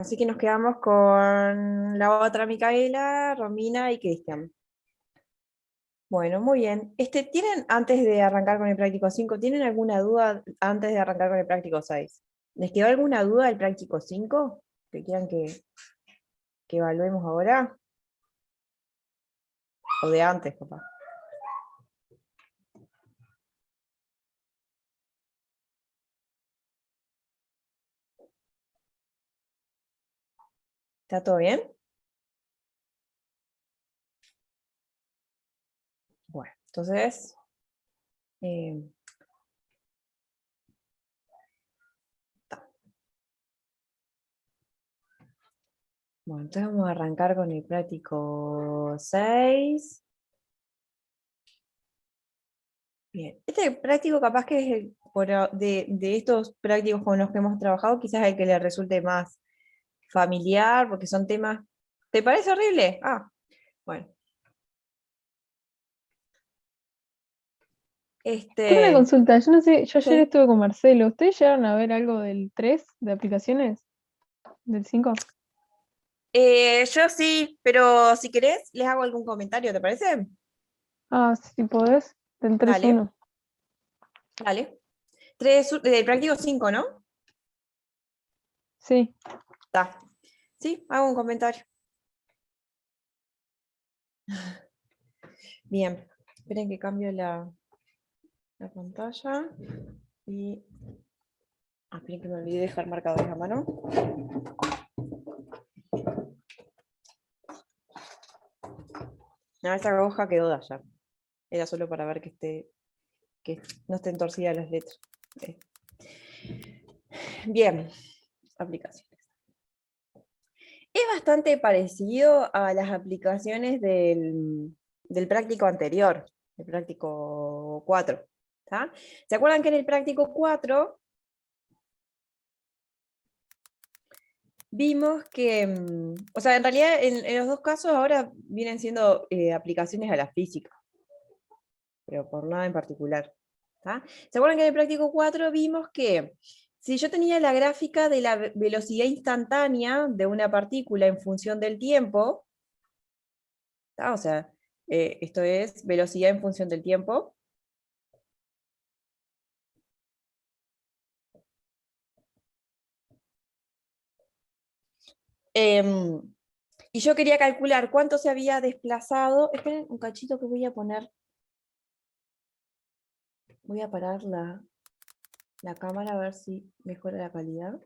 Así que nos quedamos con la otra Micaela, Romina y Cristian. Bueno, muy bien. ¿Tienen, antes de arrancar con el práctico 5, ¿tienen alguna duda antes de arrancar con el práctico 6? ¿Les quedó alguna duda del práctico 5 que quieran que evaluemos ahora? ¿O de antes, papá? ¿Está todo bien? Bueno, entonces... eh, bueno, entonces vamos a arrancar con el práctico 6. Bien, este práctico capaz que es de estos prácticos con los que hemos trabajado, quizás el que le resulte más familiar, porque son temas... ¿Te parece horrible? Ah, bueno. Tengo una Este, consulta, yo no sé, yo ayer sí. estuve con Marcelo, ¿ustedes llegaron a ver algo del 3 de aplicaciones? ¿Del 5? Yo sí, pero si querés, les hago algún comentario, ¿te parece? Ah, si podés, del Dale, 3.1. dale. Del práctico 5, ¿no? Sí. Está. Sí, hago un comentario. Bien. Esperen que cambio la pantalla. Y... Ah, esperen que me olvidé de dejar marcadores a mano. No, esa hoja quedó de allá. Era solo para ver que no estén torcidas las letras. Eh, Bien, aplicaciones. Es bastante parecido a las aplicaciones del práctico anterior, el práctico 4. ¿Tá? ¿Se acuerdan que en el práctico 4 vimos que, o sea, en realidad en los dos casos ahora vienen siendo aplicaciones a la física, pero por nada en particular? ¿Tá? ¿Se acuerdan que en el práctico 4 vimos que si yo tenía la gráfica de la velocidad instantánea de una partícula en función del tiempo, ¿tá? O sea, esto es velocidad en función del tiempo, em, y yo quería calcular cuánto se había desplazado. Esperen un cachito que voy a poner, voy a parar la cámara a ver si mejora la calidad.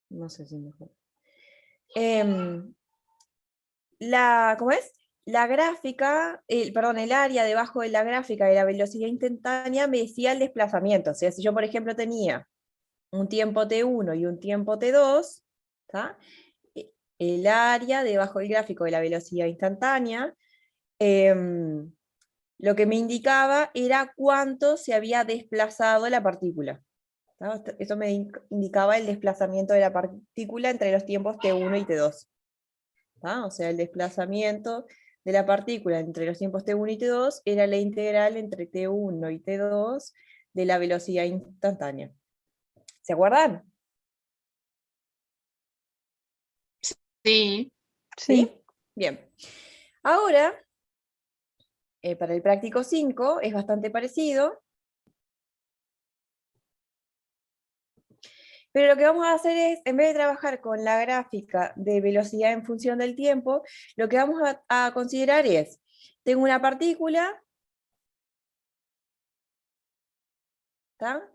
No sé si mejora. ¿Cómo es? La gráfica, perdón, el área debajo de la gráfica de la velocidad instantánea me decía el desplazamiento. O sea, si yo, por ejemplo, tenía un tiempo t1 y un tiempo t2, ¿tá? El área debajo del gráfico de la velocidad instantánea, lo que me indicaba era cuánto se había desplazado la partícula. ¿tá? Eso me indicaba el desplazamiento de la partícula entre los tiempos t1 y t2. ¿tá? O sea, el desplazamiento de la partícula entre los tiempos t1 y t2 era la integral entre t1 y t2 de la velocidad instantánea. ¿Se acuerdan? Sí, Sí. ¿Sí? Bien. Ahora, para el práctico 5 es bastante parecido, pero lo que vamos a hacer es, en vez de trabajar con la gráfica de velocidad en función del tiempo, lo que vamos a considerar es, tengo una partícula, ¿tá?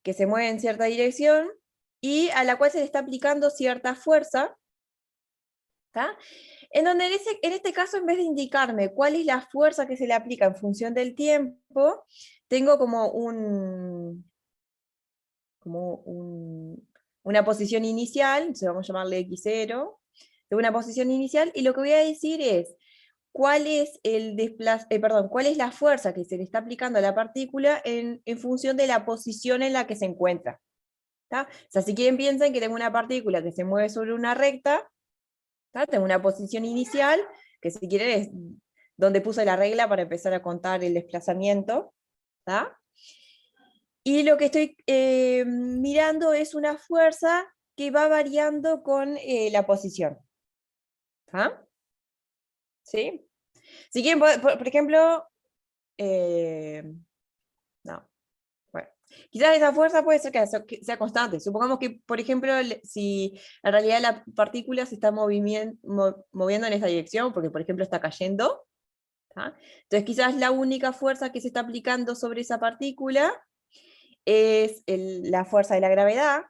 Que se mueve en cierta dirección y a la cual se le está aplicando cierta fuerza, ¿tá? En donde en este caso, en vez de indicarme cuál es la fuerza que se le aplica en función del tiempo, tengo una posición inicial, entonces vamos a llamarle x0, de una posición inicial, y lo que voy a decir es cuál es cuál es la fuerza que se le está aplicando a la partícula en función de la posición en la que se encuentra. ¿tá? O sea, si quieren piensen que tengo una partícula que se mueve sobre una recta, ¿tá? Tengo una posición inicial, que si quieren es donde puse la regla para empezar a contar el desplazamiento, ¿tá? Y lo que estoy mirando es una fuerza que va variando con la posición. ¿Ah? ¿Sí? Si quieren, por ejemplo, no, bueno, quizás esa fuerza puede ser que sea constante. Supongamos que, por ejemplo, si en realidad la partícula se está moviendo en esa dirección, porque por ejemplo está cayendo, ¿tá? Entonces quizás la única fuerza que se está aplicando sobre esa partícula es la fuerza de la gravedad,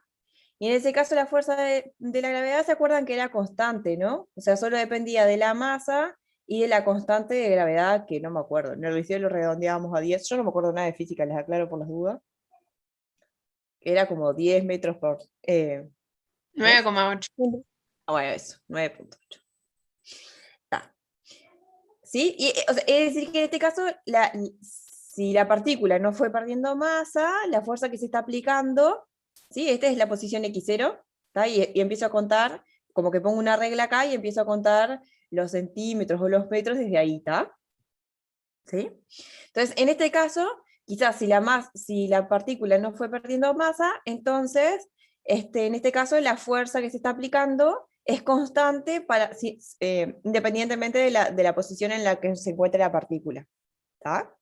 y en ese caso la fuerza de la gravedad, ¿se acuerdan que era constante, no? O sea, solo dependía de la masa y de la constante de gravedad, que no me acuerdo. En el liceo lo redondeábamos a 10, yo no me acuerdo nada de física, les aclaro por las dudas. Era como 10 metros por... ¿ves? 9,8. Ah, bueno, eso, 9,8. Está. ¿Sí? Y, o sea, es decir que en este caso, si la partícula no fue perdiendo masa, la fuerza que se está aplicando, ¿sí? Esta es la posición x0, ¿tá? Y empiezo a contar, como que pongo una regla acá y empiezo a contar los centímetros o los metros desde ahí, ¿está? ¿Sí? Entonces, en este caso, quizás si la partícula no fue perdiendo masa, entonces, en este caso, la fuerza que se está aplicando es constante independientemente de la posición en la que se encuentre la partícula. ¿Tá?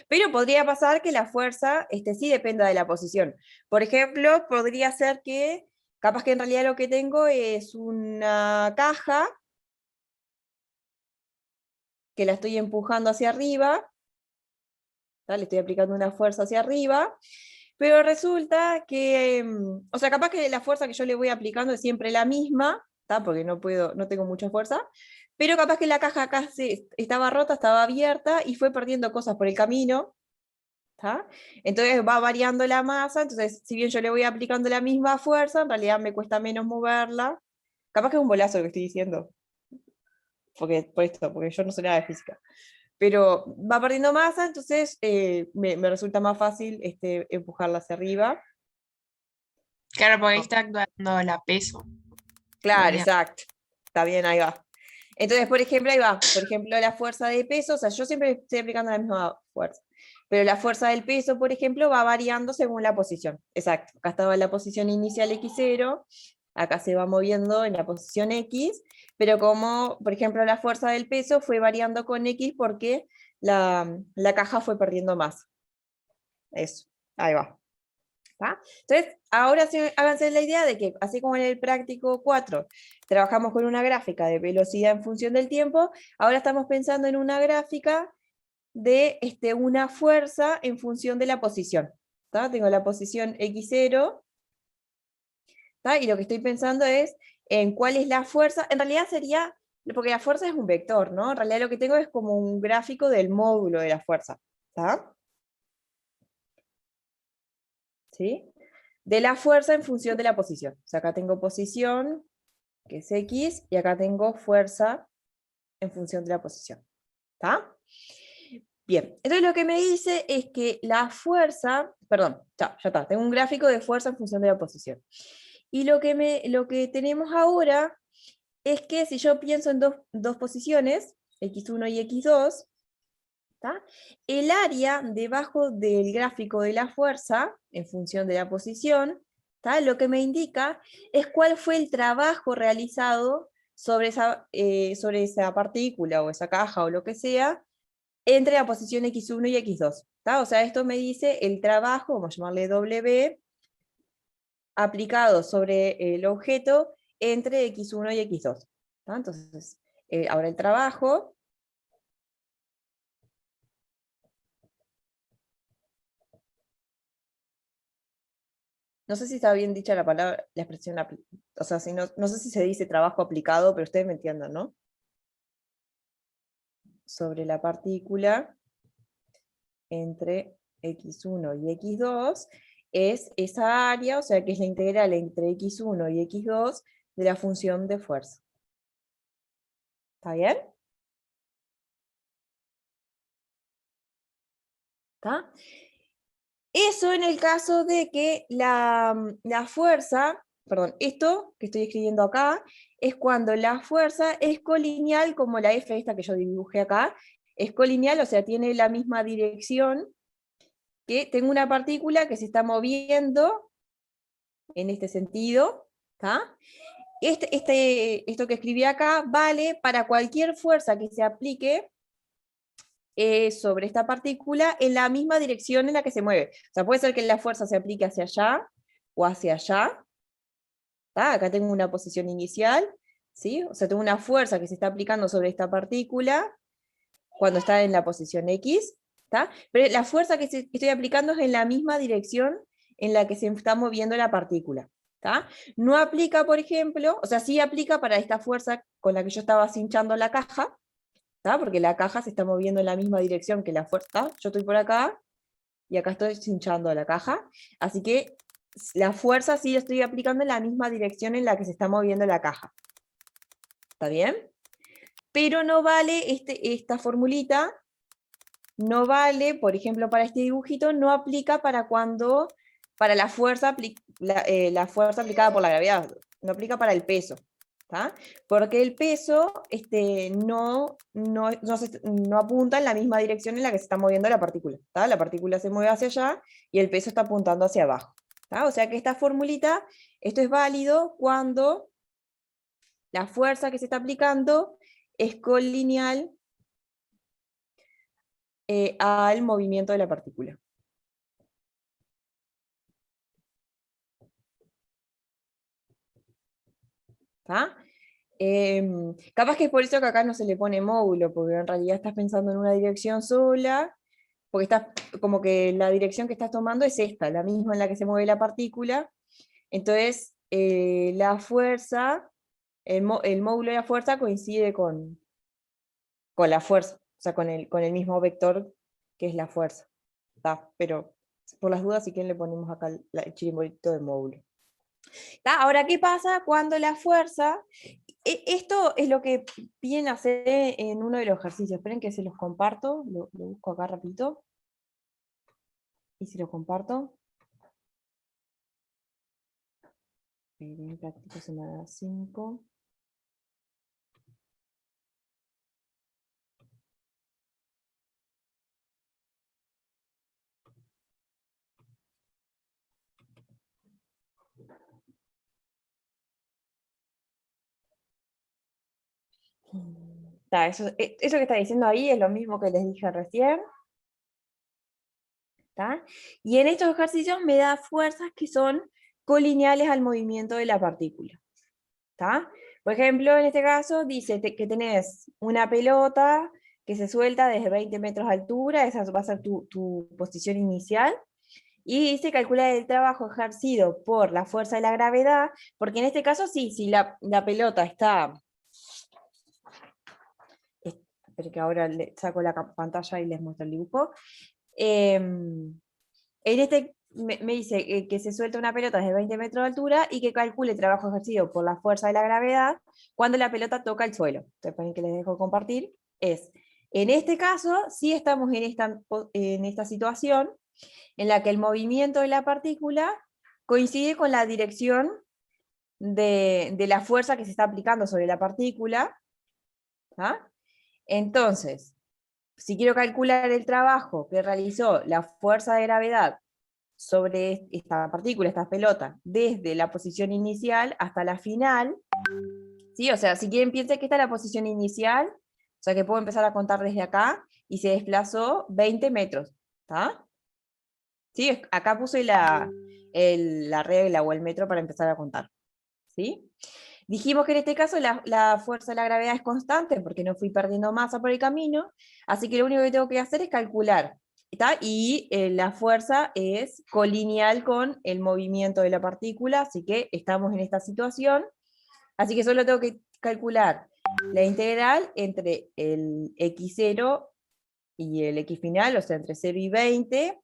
Pero podría pasar que la fuerza sí dependa de la posición. Por ejemplo, podría ser que, capaz que en realidad lo que tengo es una caja que la estoy empujando hacia arriba, ¿tá? Le estoy aplicando una fuerza hacia arriba, pero resulta que, o sea, capaz que la fuerza que yo le voy aplicando es siempre la misma, ¿tá? Porque no tengo mucha fuerza, pero capaz que la caja acá estaba rota, estaba abierta, y fue perdiendo cosas por el camino, ¿tá? Entonces va variando la masa, entonces si bien yo le voy aplicando la misma fuerza, en realidad me cuesta menos moverla. Capaz que es un bolazo lo que estoy diciendo, porque yo no sé nada de física. Pero va perdiendo masa, entonces me resulta más fácil empujarla hacia arriba. Claro, porque ahí está actuando la peso. Claro, Bien. exacto. Está bien, ahí va. Entonces, por ejemplo, ahí va. Por ejemplo, la fuerza de peso, o sea, yo siempre estoy aplicando la misma fuerza. Pero la fuerza del peso, por ejemplo, va variando según la posición. Exacto. Acá estaba la posición inicial x0, acá se va moviendo en la posición x, pero como, por ejemplo, la fuerza del peso fue variando con x porque la caja fue perdiendo más. Eso, ahí va. ¿Tá? Entonces, ahora háganse la idea de que, así como en el práctico 4, trabajamos con una gráfica de velocidad en función del tiempo, ahora estamos pensando en una gráfica de una fuerza en función de la posición. ¿Tá? Tengo la posición x0, ¿tá? Y lo que estoy pensando es en cuál es la fuerza. En realidad sería, porque la fuerza es un vector, ¿no? En realidad lo que tengo es como un gráfico del módulo de la fuerza. ¿Tá? ¿Sí? De la fuerza en función de la posición. O sea, acá tengo posición, que es X, y acá tengo fuerza en función de la posición. ¿Está? Bien, entonces lo que me dice es que la fuerza, perdón, ya está, tengo un gráfico de fuerza en función de la posición. Y lo que tenemos ahora es que si yo pienso en dos posiciones, x1 y x2, ¿tá? El área debajo del gráfico de la fuerza, en función de la posición, ¿tá? Lo que me indica es cuál fue el trabajo realizado sobre esa partícula o esa caja o lo que sea, entre la posición x1 y x2. ¿Tá? O sea, esto me dice el trabajo, vamos a llamarle W, aplicado sobre el objeto entre x1 y x2. ¿Tá? Entonces, ahora el trabajo... No sé si está bien dicha la palabra, la expresión, o sea, si no sé si se dice trabajo aplicado, pero ustedes me entiendan, ¿no? Sobre la partícula entre x1 y x2 es esa área, o sea, que es la integral entre x1 y x2 de la función de fuerza. ¿Está bien? ¿Está? Eso en el caso de que la fuerza, perdón, esto que estoy escribiendo acá, es cuando la fuerza es colineal, como la F esta que yo dibujé acá, es colineal, o sea, tiene la misma dirección, que tengo una partícula que se está moviendo en este sentido, ¿Está? Esto que escribí acá vale para cualquier fuerza que se aplique sobre esta partícula en la misma dirección en la que se mueve. O sea, puede ser que la fuerza se aplique hacia allá o hacia allá. ¿Está? Acá tengo una posición inicial, ¿sí? O sea, tengo una fuerza que se está aplicando sobre esta partícula cuando está en la posición X, ¿está? Pero la fuerza que estoy aplicando es en la misma dirección en la que se está moviendo la partícula. ¿Está? No aplica, por ejemplo, o sea, sí aplica para esta fuerza con la que yo estaba cinchando la caja, ¿está? Porque la caja se está moviendo en la misma dirección que la fuerza. ¿Está? Yo estoy por acá, y acá estoy cinchando la caja, así que la fuerza sí la estoy aplicando en la misma dirección en la que se está moviendo la caja. ¿Está bien? Pero no vale esta formulita, no vale, por ejemplo, para este dibujito, no aplica para la fuerza, la fuerza aplicada por la gravedad, no aplica para el peso, ¿tá? Porque el peso no apunta en la misma dirección en la que se está moviendo la partícula, ¿tá? La partícula se mueve hacia allá y el peso está apuntando hacia abajo, ¿tá? O sea que esta formulita, esto es válido cuando la fuerza que se está aplicando es colineal al movimiento de la partícula. ¿Tá? Capaz que es por eso que acá no se le pone módulo, porque en realidad estás pensando en una dirección sola, porque estás como que la dirección que estás tomando es esta, la misma en la que se mueve la partícula. Entonces, la fuerza, el módulo de la fuerza coincide con la fuerza, o sea, con el mismo vector que es la fuerza. ¿Tá? Pero por las dudas, si quieren le ponemos acá el chirimbolito de módulo. ¿Tá? Ahora, ¿qué pasa cuando la fuerza... Esto es lo que piden hacer en uno de los ejercicios. Esperen que se los comparto, lo busco acá rapidito. Y se los comparto. En práctica semana 5. Eso que está diciendo ahí es lo mismo que les dije recién. ¿Tá? Y en estos ejercicios me da fuerzas que son colineales al movimiento de la partícula. ¿Tá? Por ejemplo, en este caso dice que tenés una pelota que se suelta desde 20 metros de altura, esa va a ser tu posición inicial, y dice calcular el trabajo ejercido por la fuerza de la gravedad, porque en este caso sí, si la pelota está... Espero que ahora saco la pantalla y les muestro el dibujo. Me dice que se suelta una pelota desde 20 metros de altura y que calcule el trabajo ejercido por la fuerza de la gravedad cuando la pelota toca el suelo. Entonces, para que les dejo compartir, en este caso, sí estamos en esta situación en la que el movimiento de la partícula coincide con la dirección de la fuerza que se está aplicando sobre la partícula. ¿Ah? Entonces, si quiero calcular el trabajo que realizó la fuerza de gravedad sobre esta partícula, esta pelota, desde la posición inicial hasta la final, ¿sí? O sea, si quieren piensen que esta es la posición inicial, o sea que puedo empezar a contar desde acá, y se desplazó 20 metros, ¿está? ¿Sí? Acá puse la regla o el metro para empezar a contar, ¿sí? Dijimos que en este caso la fuerza de la gravedad es constante, porque no fui perdiendo masa por el camino, así que lo único que tengo que hacer es calcular, ¿está? Y la fuerza es colineal con el movimiento de la partícula, así que estamos en esta situación, así que solo tengo que calcular la integral entre el x0 y el x final, o sea, entre 0 y 20,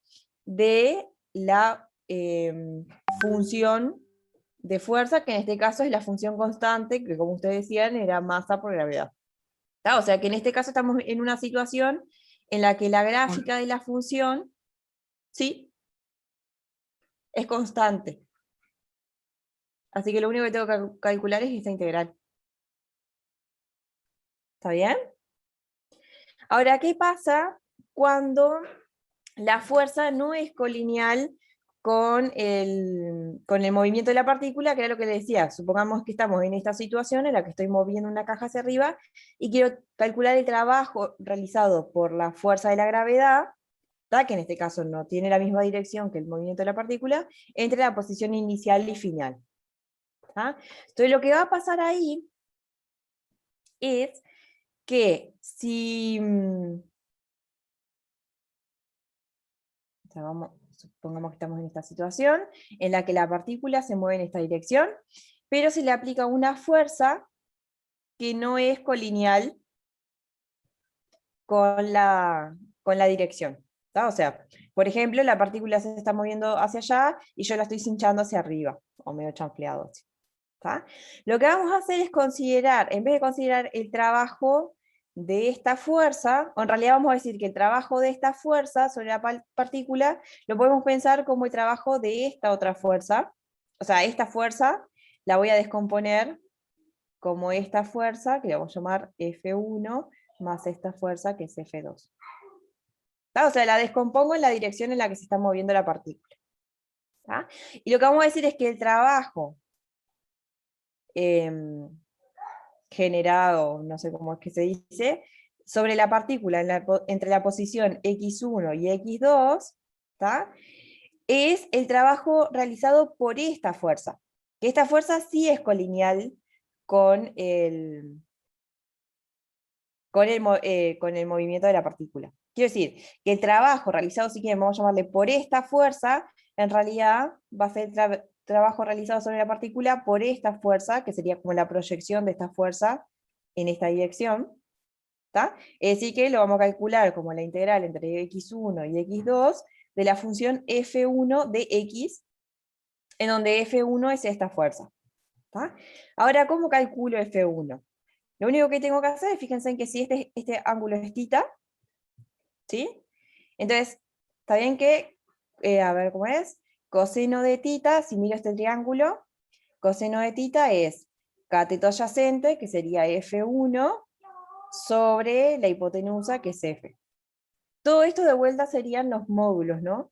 de la función de fuerza, que en este caso es la función constante, que como ustedes decían, era masa por gravedad. ¿Tá? O sea que en este caso estamos en una situación en la que la gráfica de la función, ¿sí?, es constante. Así que lo único que tengo que calcular es esta integral. ¿Está bien? Ahora, ¿qué pasa cuando la fuerza no es colineal con el movimiento de la partícula, que era lo que le decía. Supongamos que estamos en esta situación en la que estoy moviendo una caja hacia arriba y quiero calcular el trabajo realizado por la fuerza de la gravedad, que en este caso no tiene la misma dirección que el movimiento de la partícula, entre la posición inicial y final. Entonces lo que va a pasar ahí es que si... supongamos que estamos en esta situación, en la que la partícula se mueve en esta dirección, pero se le aplica una fuerza que no es colineal con la dirección. O sea, por ejemplo, la partícula se está moviendo hacia allá y yo la estoy cinchando hacia arriba, o medio chanfleado. Lo que vamos a hacer es considerar, en vez de considerar el trabajo de esta fuerza, o en realidad vamos a decir que el trabajo de esta fuerza sobre la partícula, lo podemos pensar como el trabajo de esta otra fuerza. O sea, esta fuerza la voy a descomponer como esta fuerza, que la vamos a llamar F1, más esta fuerza que es F2. O sea, la descompongo en la dirección en la que se está moviendo la partícula. Y lo que vamos a decir es que el trabajo generado, no sé cómo es que se dice, sobre la partícula entre la posición x1 y x2, es el trabajo realizado por esta fuerza. Que esta fuerza sí es colineal con el movimiento de la partícula. Quiero decir, que el trabajo realizado, si quieren, vamos a llamarle por esta fuerza, en realidad va a ser el trabajo realizado sobre la partícula por esta fuerza, que sería como la proyección de esta fuerza en esta dirección. Es decir, que lo vamos a calcular como la integral entre x1 y x2 de la función f1 de x, en donde f1 es esta fuerza. Ahora, ¿cómo calculo f1? Lo único que tengo que hacer es, fíjense en que si este ángulo es θ, ¿sí? Entonces, está bien que, a ver cómo es, coseno de θ, si miro este triángulo, coseno de θ es cateto adyacente, que sería F1, sobre la hipotenusa, que es F. Todo esto de vuelta serían los módulos, ¿no?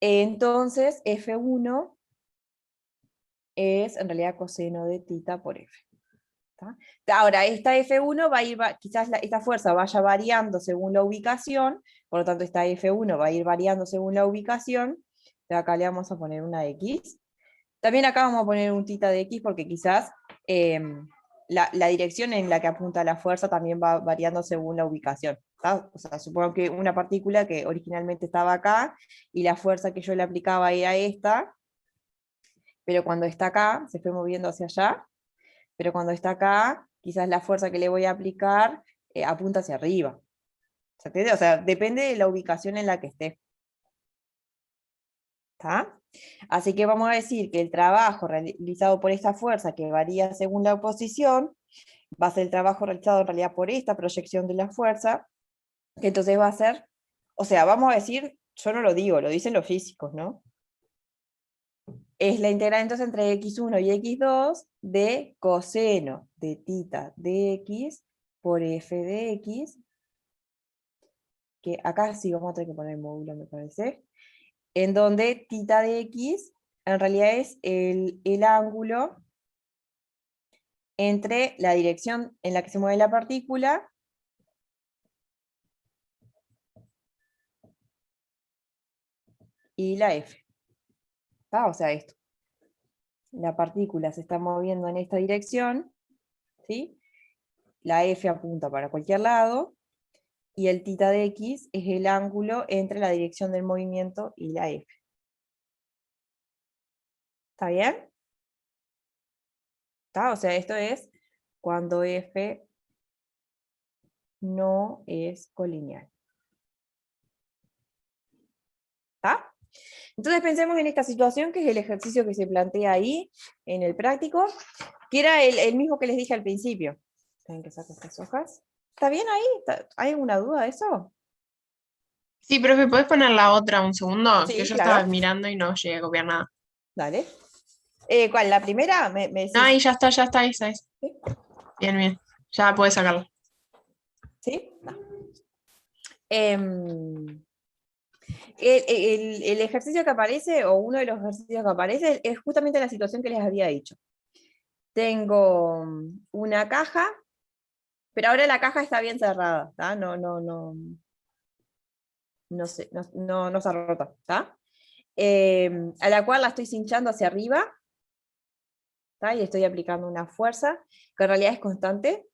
Entonces, F1 es en realidad coseno de θ por F. Ahora, esta F1 va a ir, quizás esta fuerza vaya variando según la ubicación, por lo tanto esta F1 va a ir variando según la ubicación. Entonces acá le vamos a poner una X. También acá vamos a poner un θ de X porque quizás la dirección en la que apunta la fuerza también va variando según la ubicación. O sea, supongo que una partícula que originalmente estaba acá y la fuerza que yo le aplicaba era esta, pero cuando está acá se fue moviendo hacia allá. Pero cuando está acá, quizás la fuerza que le voy a aplicar apunta hacia arriba. ¿Se entiende? O sea, depende de la ubicación en la que esté. ¿Está? Así que vamos a decir que el trabajo realizado por esta fuerza, que varía según la posición, va a ser el trabajo realizado en realidad por esta proyección de la fuerza, que entonces va a ser, o sea, vamos a decir, yo no lo digo, lo dicen los físicos, ¿no? Es la integral entonces entre x1 y x2 de coseno de θ de x por f de x, que acá sí vamos a tener que poner el módulo, me parece, en donde θ de x en realidad es el ángulo entre la dirección en la que se mueve la partícula y la f. O sea, esto. La partícula se está moviendo en esta dirección, ¿sí? La f apunta para cualquier lado, y el θ de x es el ángulo entre la dirección del movimiento y la f. ¿Está bien? O sea, esto es cuando f no es colineal. ¿Está? Entonces pensemos en esta situación, que es el ejercicio que se plantea ahí, en el práctico, que era el mismo que les dije al principio. Tienen que sacar estas hojas. ¿Está bien ahí? ¿Hay alguna duda de eso? Sí, profe, ¿podés poner la otra un segundo? Sí, Que yo claro. estaba mirando y no llegué a copiar nada. Dale. ¿Cuál? ¿La primera? ¿Me decís? No, ahí ya está, esa es. ¿Sí? Bien, bien. Ya puedes sacarla. ¿Sí? No. el ejercicio que aparece, o uno de los ejercicios que aparece, es justamente la situación que les había dicho. Tengo una caja, pero ahora la caja está bien cerrada, ¿tá? No se ha roto, ¿tá? A la cual la estoy cinchando hacia arriba, ¿tá? Y estoy aplicando una fuerza, que en realidad es constante.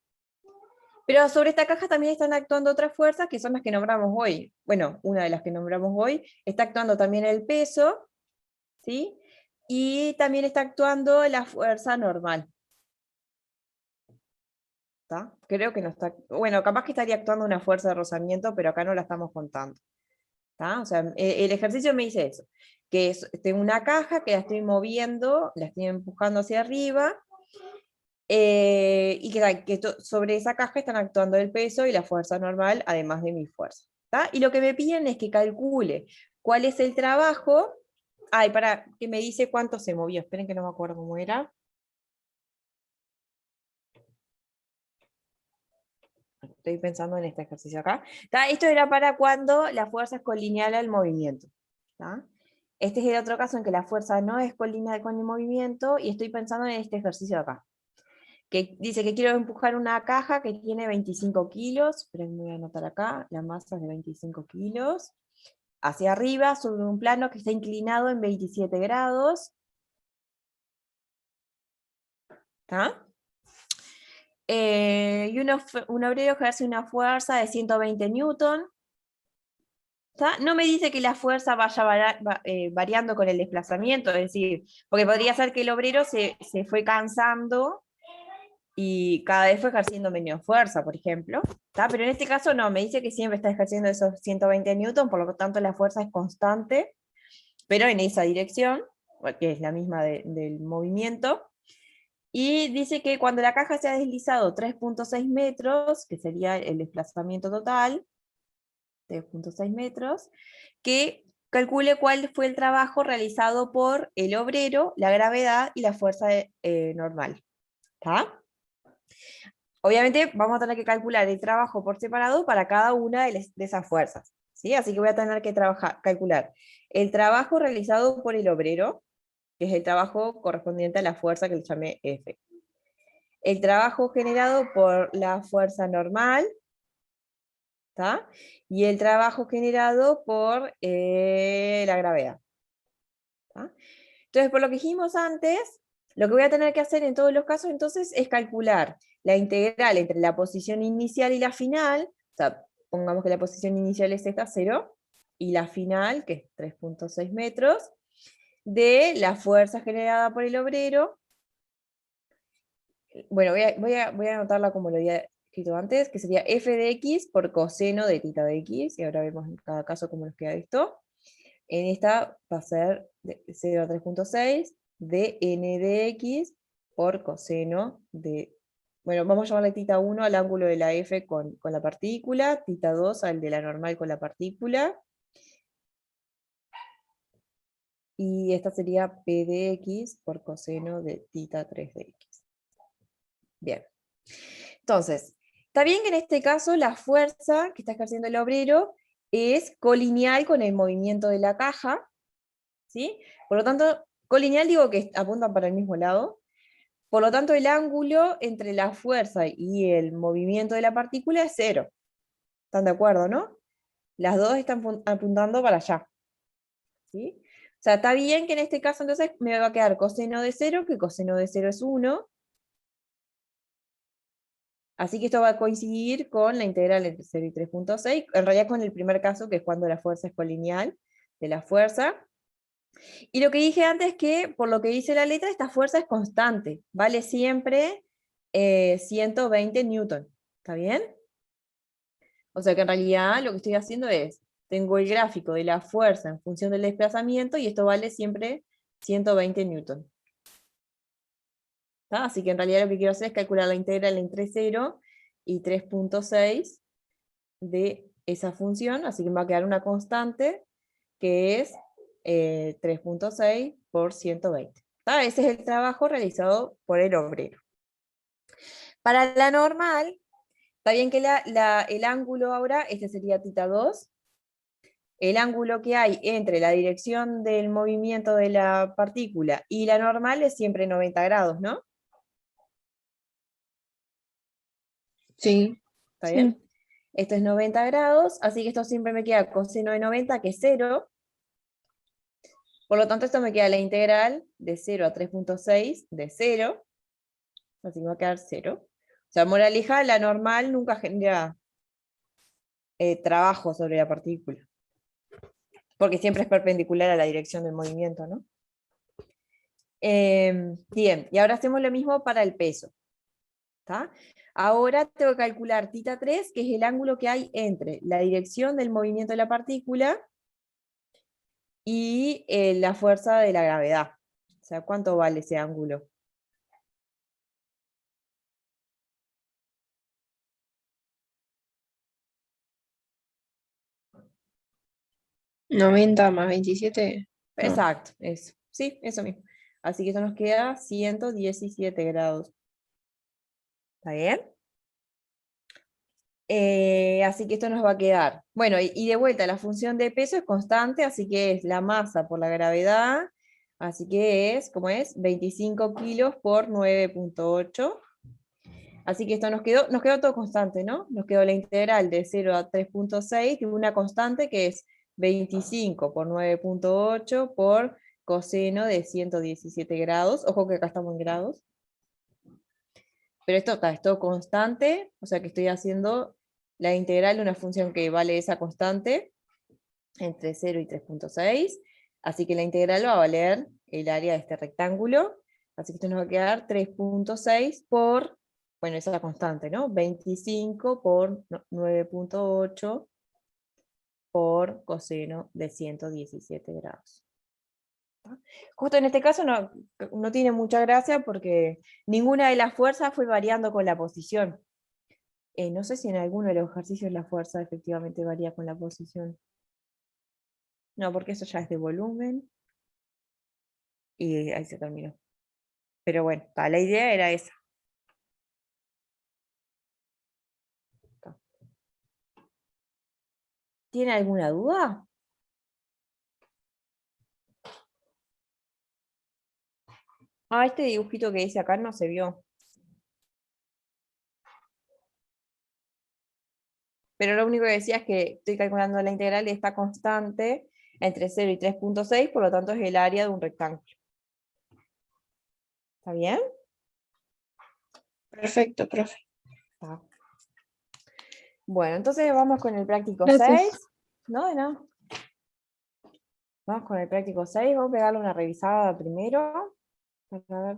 Pero sobre esta caja también están actuando otras fuerzas, que son las que nombramos hoy. Bueno, una de las que nombramos hoy, está actuando también el peso, ¿sí? Y también está actuando la fuerza normal. ¿Tá? Creo que no está, bueno, capaz que estaría actuando una fuerza de rozamiento, pero acá no la estamos contando. ¿Tá? O sea, el ejercicio me dice eso, que tengo una caja que la estoy moviendo, la estoy empujando hacia arriba, y sobre esa caja están actuando el peso y la fuerza normal, además de mi fuerza. ¿Tá? Y lo que me piden es que calcule cuál es el trabajo. Ay, para que me dice cuánto se movió. Esperen que no me acuerdo cómo era. Estoy pensando en este ejercicio acá. ¿Tá? Esto era para cuando la fuerza es colineal al movimiento. ¿Tá? Este es el otro caso en que la fuerza no es colineal con el movimiento, y estoy pensando en este ejercicio de acá. Que dice que quiero empujar una caja que tiene 25 kilos, pero me voy a anotar acá, la masa es de 25 kilos, hacia arriba, sobre un plano que está inclinado en 27 grados. ¿Tá? Y un obrero ejerce una fuerza de 120 newton. ¿Tá? No me dice que la fuerza vaya variando con el desplazamiento, es decir, porque podría ser que el obrero se fue cansando y cada vez fue ejerciendo menos fuerza, por ejemplo. ¿Tá? Pero en este caso no, me dice que siempre está ejerciendo esos 120 newton, por lo tanto la fuerza es constante, pero en esa dirección, que es la misma del movimiento. Y dice que cuando la caja se ha deslizado 3.6 metros, que sería el desplazamiento total, 3.6 metros, que calcule cuál fue el trabajo realizado por el obrero, la gravedad y la fuerza normal. ¿Tá? Obviamente vamos a tener que calcular el trabajo por separado para cada una de esas fuerzas. ¿Sí? Así que voy a tener que calcular el trabajo realizado por el obrero, que es el trabajo correspondiente a la fuerza que le llamé F. El trabajo generado por la fuerza normal, ¿tá? Y el trabajo generado por la gravedad. ¿Tá? Entonces, por lo que dijimos antes, lo que voy a tener que hacer en todos los casos entonces es calcular la integral entre la posición inicial y la final. O sea, pongamos que la posición inicial es esta, 0, y la final, que es 3.6 metros, de la fuerza generada por el obrero. Bueno, voy a anotarla como lo había escrito antes, que sería f de x por coseno de θ de x, y ahora vemos en cada caso cómo nos queda esto. En esta va a ser de 0 a 3.6 de n de x por coseno de, bueno, vamos a llamarle θ1 al ángulo de la f con la partícula, θ2 al de la normal con la partícula, y esta sería p de x por coseno de θ3 de x. Bien. Entonces, está bien que en este caso la fuerza que está ejerciendo el obrero es colineal con el movimiento de la caja, ¿sí? Por lo tanto, colineal digo que apuntan para el mismo lado. Por lo tanto, el ángulo entre la fuerza y el movimiento de la partícula es 0. ¿Están de acuerdo, no? Las dos están apuntando para allá. ¿Sí? O sea, está bien que en este caso entonces me va a quedar coseno de 0, que coseno de 0 es 1. Así que esto va a coincidir con la integral entre 0 y 3.6, en realidad con el primer caso, que es cuando la fuerza es colineal de la fuerza. Y lo que dije antes es que, por lo que dice la letra, esta fuerza es constante, vale siempre 120 newton, ¿está bien? O sea que en realidad lo que estoy haciendo es, tengo el gráfico de la fuerza en función del desplazamiento, y esto vale siempre 120 newton. ¿Tá? Así que en realidad lo que quiero hacer es calcular la integral entre 0 y 3.6 de esa función, así que me va a quedar una constante que es 3.6 por 120. ¿Tá? Ese es el trabajo realizado por el obrero. Para la normal, está bien que el ángulo ahora, este sería θ2, el ángulo que hay entre la dirección del movimiento de la partícula y la normal es siempre 90 grados, ¿no? Sí. ¿Está Sí. bien? Esto es 90 grados, así que esto siempre me queda coseno de 90, que es 0. Por lo tanto, esto me queda la integral de 0 a 3.6 de 0. Así que va a quedar 0. O sea, moraleja, la normal nunca genera trabajo sobre la partícula. Porque siempre es perpendicular a la dirección del movimiento, ¿no? Bien, y ahora hacemos lo mismo para el peso. ¿Está? Ahora tengo que calcular θ3, que es el ángulo que hay entre la dirección del movimiento de la partícula y la fuerza de la gravedad. O sea, ¿cuánto vale ese ángulo? ¿90 más 27? No. Exacto, eso. Sí, eso mismo. Así que eso nos queda 117 grados. ¿Está bien? Así que esto nos va a quedar. Bueno, y de vuelta, la función de peso es constante, así que es la masa por la gravedad. Así que es, ¿cómo es? 25 kilos por 9.8. Así que esto nos quedó todo constante, ¿no? Nos quedó la integral de 0 a 3.6 y una constante que es 25 por 9.8 por coseno de 117 grados. Ojo que acá estamos en grados. Pero esto está, es todo constante, o sea que estoy haciendo la integral de una función que vale esa constante entre 0 y 3.6. Así que la integral va a valer el área de este rectángulo. Así que esto nos va a quedar 3.6 por, bueno, esa es la constante, ¿no? 25 por 9.8 por coseno de 117 grados. Justo en este caso no tiene mucha gracia porque ninguna de las fuerzas fue variando con la posición. No sé si en alguno de los ejercicios la fuerza efectivamente varía con la posición. No, porque eso ya es de volumen. Y ahí se terminó. Pero bueno, la idea era esa. ¿Tiene alguna duda? Ah, este dibujito que dice acá no se vio. Pero lo único que decía es que estoy calculando la integral de esta constante entre 0 y 3.6, por lo tanto es el área de un rectángulo. ¿Está bien? Perfecto, profe. Está. Bueno, entonces vamos con el práctico Gracias. 6. No. Vamos con el práctico 6. Vamos a pegarle una revisada primero. A ver.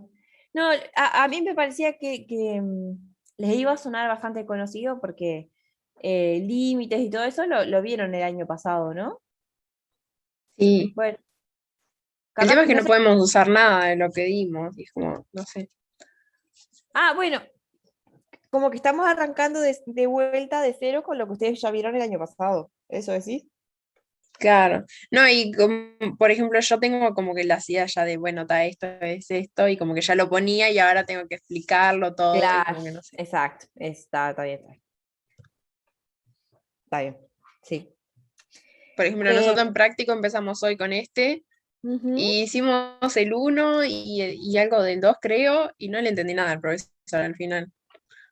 No, a mí me parecía que les iba a sonar bastante conocido porque límites y todo eso lo vieron el año pasado, ¿no? Sí. Bueno, El capaz tema es que que no no sé. podemos usar nada de lo que dimos. Y es como, no sé. Ah, bueno, como que estamos arrancando de vuelta de cero con lo que ustedes ya vieron el año pasado. ¿Eso decís? Claro. No, y como, por ejemplo, yo tengo como que la hacía ya de, bueno, esto es esto, y como que ya lo ponía y ahora tengo que explicarlo todo, y Claro, como que no sé. exacto. Está bien, está bien. Está bien, sí. Por ejemplo, Eh, nosotros en práctico empezamos hoy con este, ujú. y hicimos el 1 y algo del 2 creo, y no le entendí nada al profesor al final.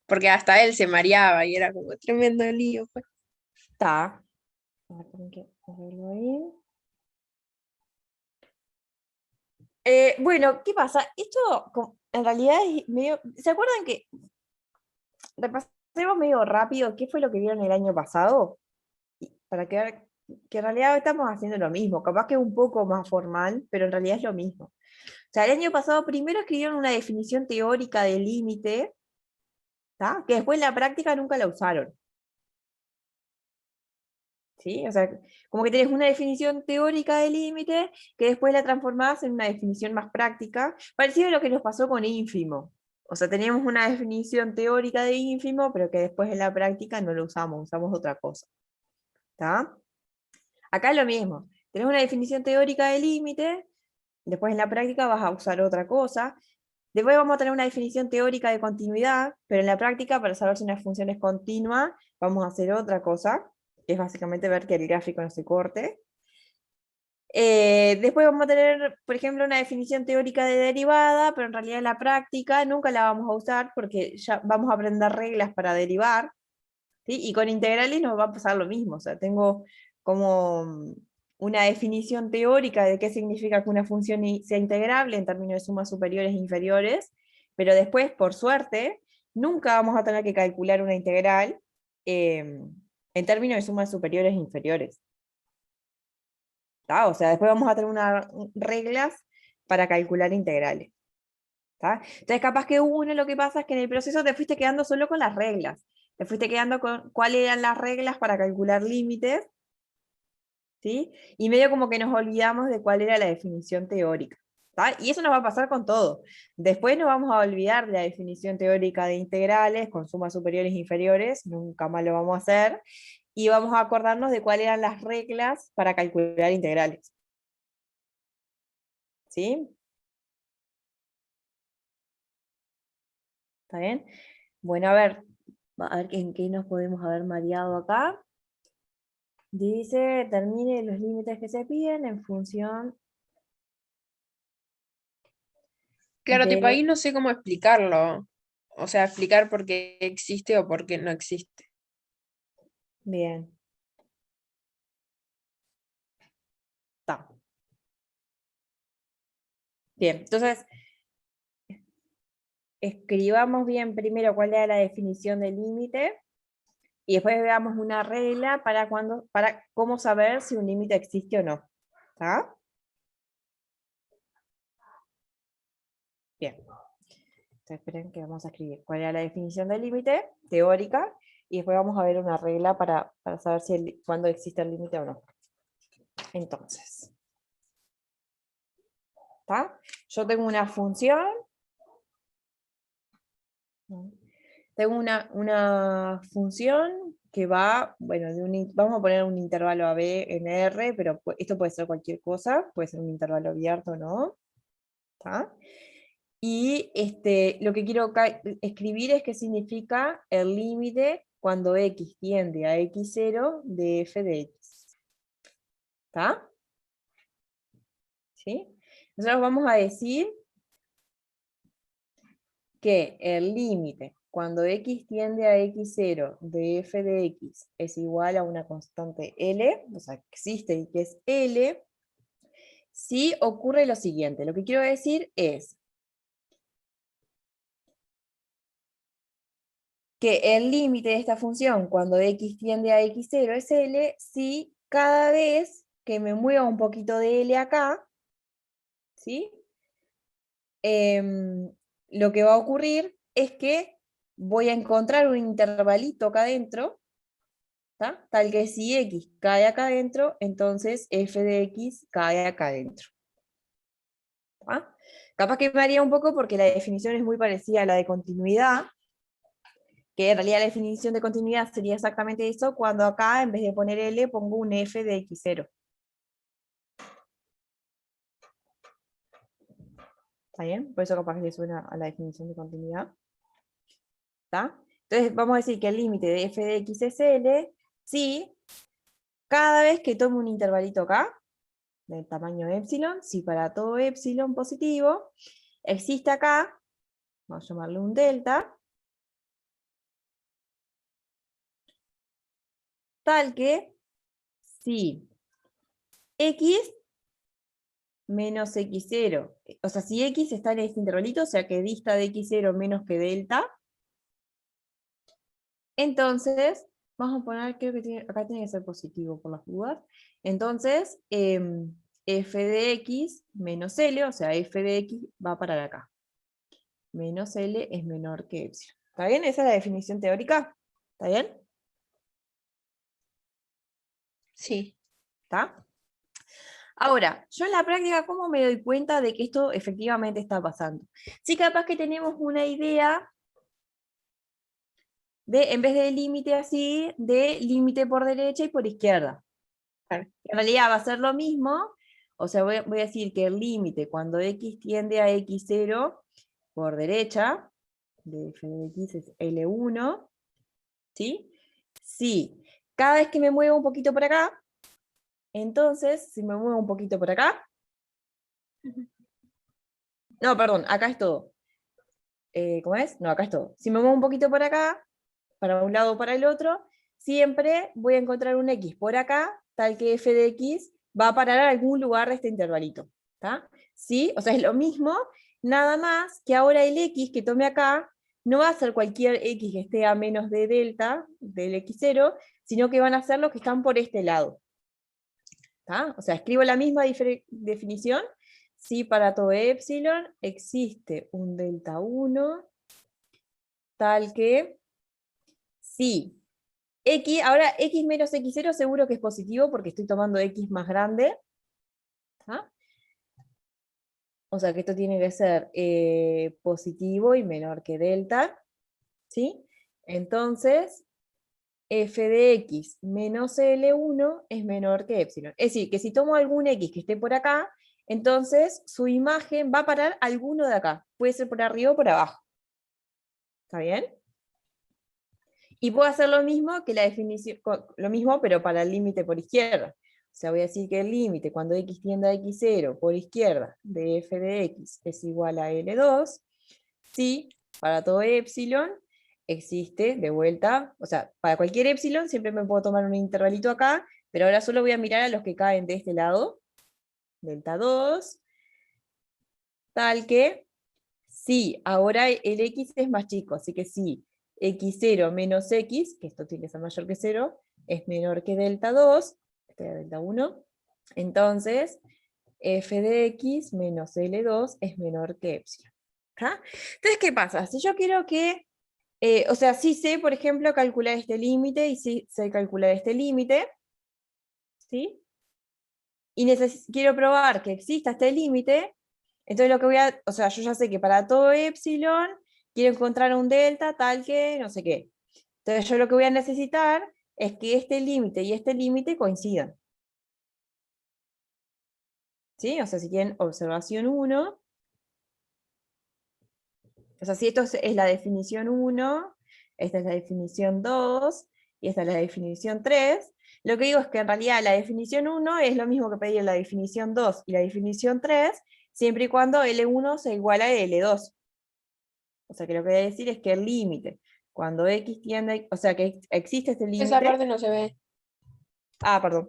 Porque hasta él se mareaba y era como tremendo lío, pues. Está. A ver, tienen que moverlo ahí. Bueno, ¿qué pasa? Esto en realidad es medio. ¿Se acuerdan que repasemos medio rápido qué fue lo que vieron el año pasado? Para que en realidad estamos haciendo lo mismo, capaz que es un poco más formal, pero en realidad es lo mismo. O sea, el año pasado primero escribieron una definición teórica del límite, ¿tá? Que después en la práctica nunca la usaron. ¿Sí? O sea, como que tenés una definición teórica del límite que después la transformás en una definición más práctica, parecido a lo que nos pasó con ínfimo. O sea, teníamos una definición teórica de ínfimo, pero que después en la práctica no lo usamos otra cosa. ¿Está? Acá es lo mismo. Tenés una definición teórica de límite, después en la práctica vas a usar otra cosa. Después vamos a tener una definición teórica de continuidad, pero en la práctica, para saber si una función es continua, vamos a hacer otra cosa, que es básicamente ver que el gráfico no se corte. Después vamos a tener, por ejemplo, una definición teórica de derivada, pero en realidad en la práctica nunca la vamos a usar porque ya vamos a aprender reglas para derivar, ¿sí? Y con integrales nos va a pasar lo mismo, o sea, tengo como una definición teórica de qué significa que una función sea integrable en términos de sumas superiores e inferiores, pero después, por suerte, nunca vamos a tener que calcular una integral en términos de sumas superiores e inferiores. ¿Tá? O sea, después vamos a tener reglas para calcular integrales. ¿Tá? Entonces, capaz que uno lo que pasa es que en el proceso te fuiste quedando solo con las reglas. Te fuiste quedando con cuáles eran las reglas para calcular límites, ¿sí? Y medio como que nos olvidamos de cuál era la definición teórica. ¿Tá? Y eso nos va a pasar con todo. Después nos vamos a olvidar de la definición teórica de integrales con sumas superiores e inferiores, nunca más lo vamos a hacer, y vamos a acordarnos de cuáles eran las reglas para calcular integrales. ¿Sí? ¿Está bien? Bueno, a ver en qué nos podemos haber mareado acá. Dice, termine los límites que se piden en función Claro, tipo ahí de... no sé cómo explicarlo. O sea, explicar por qué existe o por qué no existe. Bien. Está. Bien, entonces, escribamos bien primero cuál era la definición del límite, y después veamos una regla para cómo saber si un límite existe o no. ¿Está? Bien. Entonces, esperen que vamos a escribir cuál era la definición del límite teórica, y después vamos a ver una regla para saber si cuándo existe el límite o no. Entonces, ¿está? Yo tengo una función, tengo una función que va, bueno, vamos a poner un intervalo a b en R, pero esto puede ser cualquier cosa, puede ser un intervalo abierto o no. ¿Está? Y lo que quiero escribir es qué significa el límite cuando x tiende a x0 de f de x. ¿Está? ¿Sí? Nosotros vamos a decir que el límite cuando x tiende a x0 de f de x es igual a una constante L, o sea, existe y que es L, si ocurre lo siguiente. Lo que quiero decir es que el límite de esta función cuando x tiende a x0 es L, si cada vez que me mueva un poquito de L acá, ¿sí? Lo que va a ocurrir es que voy a encontrar un intervalito acá adentro, ¿tá? Tal que si x cae acá adentro, entonces f de x cae acá adentro. ¿Tá? Capaz que varía un poco porque la definición es muy parecida a la de continuidad, que en realidad la definición de continuidad sería exactamente eso, cuando acá en vez de poner L pongo un f de x0. ¿Está bien? Por eso capaz que le suena a la definición de continuidad. ¿Está? Entonces vamos a decir que el límite de f de x es L si cada vez que tomo un intervalito acá, del tamaño epsilon, si para todo epsilon positivo, existe acá, vamos a llamarle un delta, tal que si x menos x0, o sea, si x está en este intervalito, o sea que dista de x0 menos que delta, entonces, vamos a poner, creo que acá tiene que ser positivo por las dudas, entonces, f de x menos L, o sea, f de x va a parar acá. Menos L es menor que epsilon. ¿Está bien? Esa es la definición teórica. ¿Está bien? Sí. ¿Está? Ahora, yo en la práctica, ¿cómo me doy cuenta de que esto efectivamente está pasando? Sí, capaz que tenemos una idea de, en vez de límite así, de límite por derecha y por izquierda. Claro. En realidad va a ser lo mismo, o sea, voy a decir que el límite cuando x tiende a x0 por derecha, de f de x es L1, ¿sí? Sí, cada vez que me muevo un poquito por acá, Entonces, si me muevo un poquito por acá, no, perdón, acá es todo. ¿Cómo es? No, acá es todo. Si me muevo un poquito por acá, para un lado o para el otro, siempre voy a encontrar un x por acá, tal que f de x va a parar a algún lugar de este intervalito. ¿Está? ¿Sí? O sea, es lo mismo, nada más que ahora el x que tome acá no va a ser cualquier x que esté a menos de delta, del x0, sino que van a ser los que están por este lado. ¿Está? O sea, escribo la misma definición. Si para todo epsilon existe un delta 1, tal que si x, ahora x menos x0 seguro que es positivo porque estoy tomando x más grande. ¿Ah? O sea que esto tiene que ser positivo y menor que delta. ¿Sí? Entonces, f de x menos L1 es menor que epsilon. Es decir, que si tomo algún x que esté por acá, entonces su imagen va a parar a alguno de acá. Puede ser por arriba o por abajo. ¿Está bien? Y puedo hacer lo mismo que la definición, lo mismo, pero para el límite por izquierda. O sea, voy a decir que el límite cuando x tiende a x0 por izquierda de f de x es igual a L2, si para todo epsilon existe de vuelta, o sea, para cualquier epsilon siempre me puedo tomar un intervalito acá, pero ahora solo voy a mirar a los que caen de este lado, delta 2, tal que sí, ahora el x es más chico, así que sí, x0 menos x, que esto tiene que ser mayor que 0, es menor que delta 2, este es delta 1, entonces f de x menos L2 es menor que epsilon. ¿Ah? Entonces, ¿qué pasa? Si yo quiero que, o sea, sí sé, por ejemplo, calcular este límite, y sí sé calcular este límite, ¿sí? Y quiero probar que exista este límite, entonces lo que voy a, o sea, yo ya sé que para todo epsilon quiero encontrar un delta tal que no sé qué. Entonces yo lo que voy a necesitar es que este límite y este límite coincidan. ¿Sí? O sea, si tienen observación 1, o sea, si esto es la definición 1, esta es la definición 2, y esta es la definición 3, lo que digo es que en realidad la definición 1 es lo mismo que pedir la definición 2 y la definición 3, siempre y cuando L1 sea igual a L2. O sea, que lo que voy a decir es que el límite, cuando x tiende, o sea, que existe este Esa límite. parte no se ve. Ah, perdón.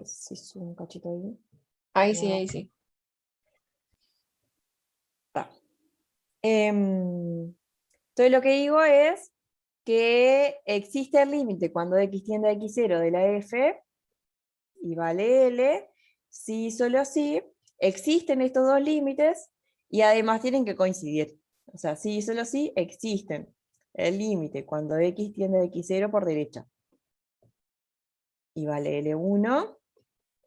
Si subo un cachito ahí. Ahí sí, No, ahí sí. está. Entonces lo que digo es que existe el límite cuando x tiende a x0 de la f y vale L, si solo si existen estos dos límites y además tienen que coincidir. O sea, si solo si existen el límite cuando x tiende a x0 por derecha y vale L1,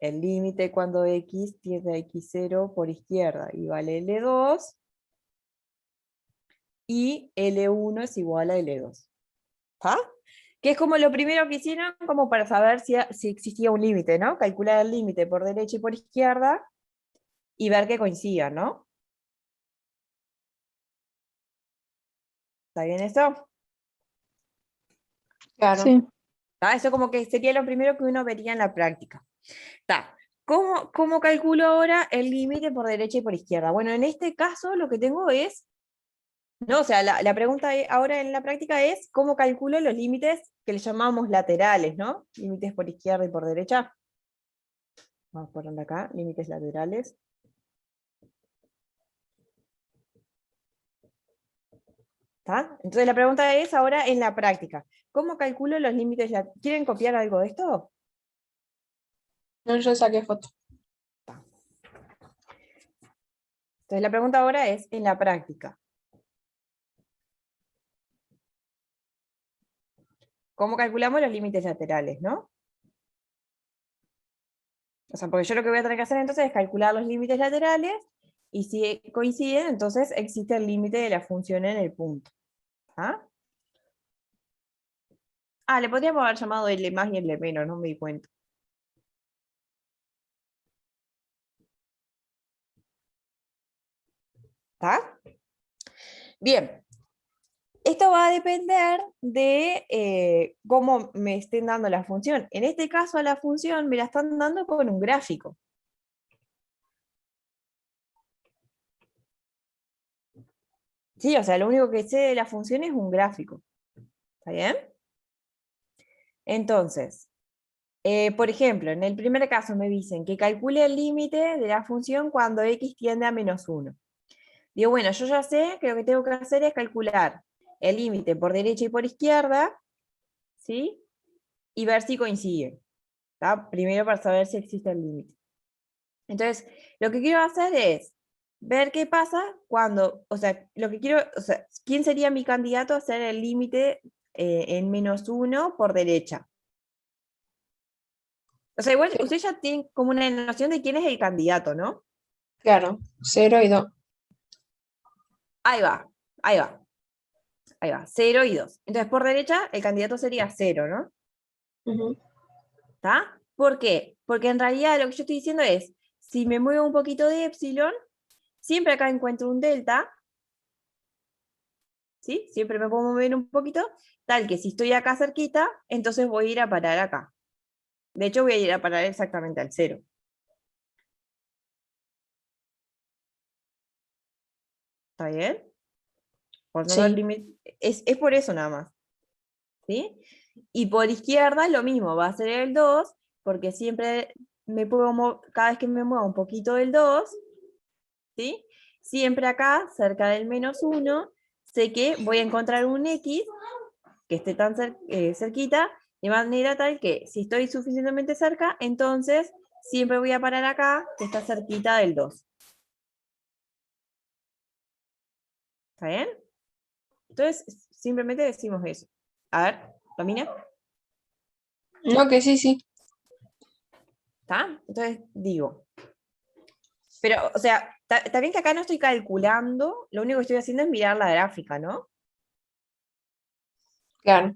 el límite cuando x tiende a x0 por izquierda y vale L2, y L1 es igual a L2. ¿Está? Que es como lo primero que hicieron como para saber si existía un límite, ¿no? Calcular el límite por derecha y por izquierda y ver que coincidan, ¿no? ¿Está bien eso? Claro. Sí. ¿Está? Eso como que sería lo primero que uno vería en la práctica. ¿Está? ¿Cómo calculo ahora el límite por derecha y por izquierda? Bueno, en este caso lo que tengo es, no, o sea, la pregunta ahora en la práctica es cómo calculo los límites que le llamamos laterales, ¿no? Límites por izquierda y por derecha. Vamos a ponerlo acá, límites laterales. ¿Está? Entonces la pregunta es ahora en la práctica. ¿Cómo calculo los límites? ¿Quieren copiar algo de esto? No, yo saqué foto. Entonces la pregunta ahora es en la práctica. ¿Cómo calculamos los límites laterales, no? O sea, porque yo lo que voy a tener que hacer entonces es calcular los límites laterales y si coinciden, entonces existe el límite de la función en el punto. ¿Ah? Le podríamos haber llamado L más y L menos, no me di cuenta. ¿Está? Bien. Esto va a depender de cómo me estén dando la función. En este caso a la función me la están dando con un gráfico. Sí, o sea, lo único que sé de la función es un gráfico. ¿Está bien? Entonces, por ejemplo, en el primer caso me dicen que calcule el límite de la función cuando x tiende a -1. Digo, bueno, yo ya sé que lo que tengo que hacer es calcular el límite por derecha y por izquierda, ¿sí? Y ver si coincide. ¿Tá? Primero para saber si existe el límite. Entonces, lo que quiero hacer es ver qué pasa cuando, o sea, lo que quiero, o sea, ¿quién sería mi candidato a hacer el límite en -1 por derecha? O sea, igual Sí, usted ya tiene como una noción de quién es el candidato, ¿no? claro, 0 y 2. Ahí va, ahí va, ahí va, 0 y 2. Entonces, por derecha, el candidato sería 0, ¿no? ¿Está? ¿Por qué? Porque en realidad lo que yo estoy diciendo es, si me muevo un poquito de epsilon, siempre acá encuentro un delta, ¿sí? Siempre me puedo mover un poquito, tal que si estoy acá cerquita, entonces voy a ir a parar acá. De hecho, voy a ir a parar exactamente al 0. ¿Está bien? Por no dar Sí, límite. Es por eso nada más. ¿Sí? Y por izquierda es lo mismo, va a ser el 2, porque siempre me puedo cada vez que me muevo un poquito del 2, ¿sí? Siempre acá, cerca del -1, sé que voy a encontrar un x que esté tan cerquita, de manera tal que si estoy suficientemente cerca, entonces siempre voy a parar acá, que está cerquita del 2. ¿Está bien? Entonces, simplemente decimos eso. A ver, ¿domina? no, que sí, sí. ¿Está? Entonces digo, pero, o sea, está bien que acá no estoy calculando, lo único que estoy haciendo es mirar la gráfica, ¿no? Claro.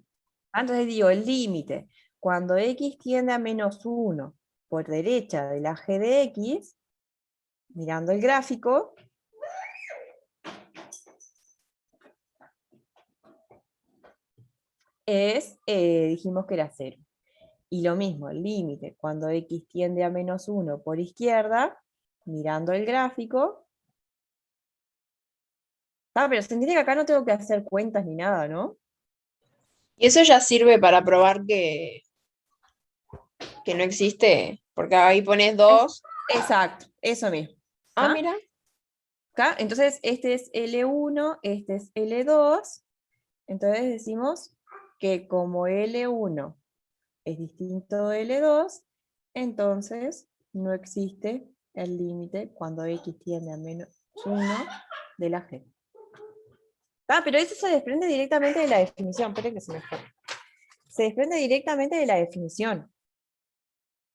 Entonces digo, el límite, cuando x tiende a -1 por derecha de la g de x, mirando el gráfico, dijimos que era 0. Y lo mismo, el límite, cuando x tiende a -1 por izquierda, mirando el gráfico. Pero se entiende que acá no tengo que hacer cuentas ni nada, ¿no? Y eso ya sirve para probar que no existe, porque ahí pones Es- 2. exacto, eso mismo. Ah, ¿Está? mira. Acá, entonces, este es L1, este es L2. Entonces decimos que como L1 es distinto de L2, entonces no existe el límite cuando x tiende a -1 de la g. Pero eso se desprende directamente de la definición. Esperen que se me fue. Se desprende directamente de la definición,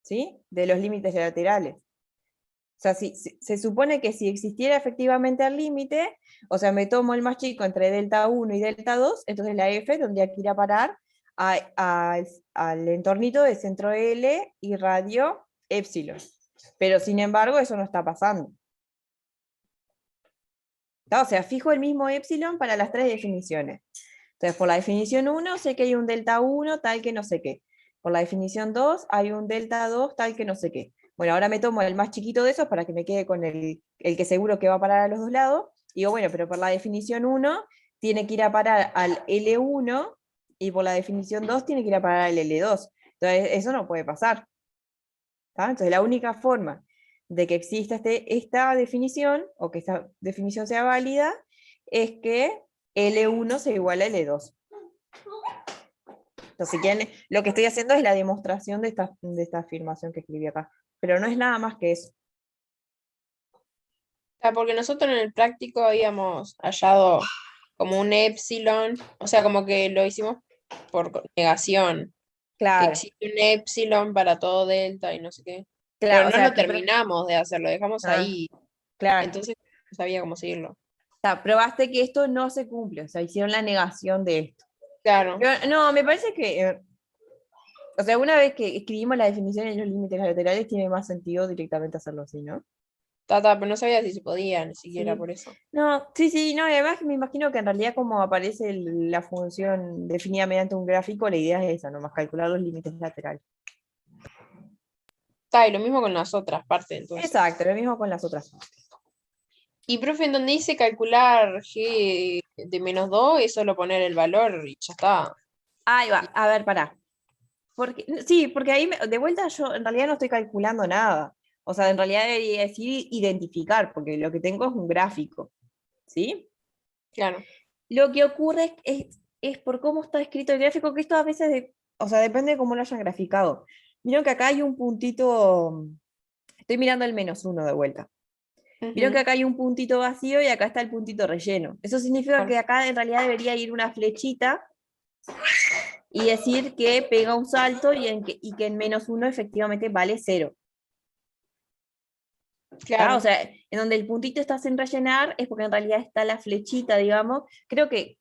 ¿sí? De los límites laterales. O sea, se supone que si existiera efectivamente el límite, o sea, me tomo el más chico entre delta 1 y delta 2, entonces la f tendría que ir a parar al entornito de centro L y radio epsilon. Pero sin embargo, eso no está pasando. O sea, fijo el mismo epsilon para las tres definiciones. Entonces, por la definición 1 sé que hay un delta 1 tal que no sé qué. Por la definición 2 hay un delta 2 tal que no sé qué. Bueno, ahora me tomo el más chiquito de esos para que me quede con el que seguro que va a parar a los dos lados. Y digo, bueno, pero por la definición 1 tiene que ir a parar al L1 y por la definición 2 tiene que ir a parar al L2. Entonces, eso no puede pasar. Entonces, la única forma de que exista esta definición, o que esta definición sea válida, es que L1 sea igual a L2. Entonces, si quieren, lo que estoy haciendo es la demostración de esta afirmación que escribí acá. Pero no es nada más que eso. Ah, porque nosotros en el práctico habíamos hallado como un epsilon, o sea, como que lo hicimos por negación, que Claro, existe un epsilon para todo delta y no sé qué. Pero claro, o no sea, lo terminamos de hacer, lo dejamos ah, ahí. claro. Entonces no sabía cómo seguirlo. O sea, probaste que esto no se cumple, o sea, hicieron la negación de esto. Claro, Pero, no, me parece que, o sea, una vez que escribimos la definición de los límites laterales, tiene más sentido directamente hacerlo así, ¿no? Pero no sabía si se podía, ni siquiera Sí. por eso. No, sí, no, y además me imagino que en realidad como aparece la función definida mediante un gráfico, la idea es esa, nomás calcular los límites laterales. Y lo mismo con las otras partes, entonces. Exacto, lo mismo con las otras. Y profe, en donde dice calcular G de -2, es solo poner el valor y ya está. Ahí va, a ver, pará. Sí, porque ahí de vuelta yo en realidad no estoy calculando nada. O sea, en realidad debería decir identificar, porque lo que tengo es un gráfico. ¿Sí? Claro. Lo que ocurre es por cómo está escrito el gráfico, que esto a veces, o sea, depende de cómo lo hayan graficado. Vieron que acá hay un puntito, estoy mirando el -1 de vuelta. Vieron que Ujú. acá hay un puntito vacío y acá está el puntito relleno. Eso significa Claro. que acá en realidad debería ir una flechita y decir que pega un salto y que en -1 efectivamente vale 0. O Claro. sea, en donde el puntito está sin rellenar es porque en realidad está la flechita, digamos. Creo que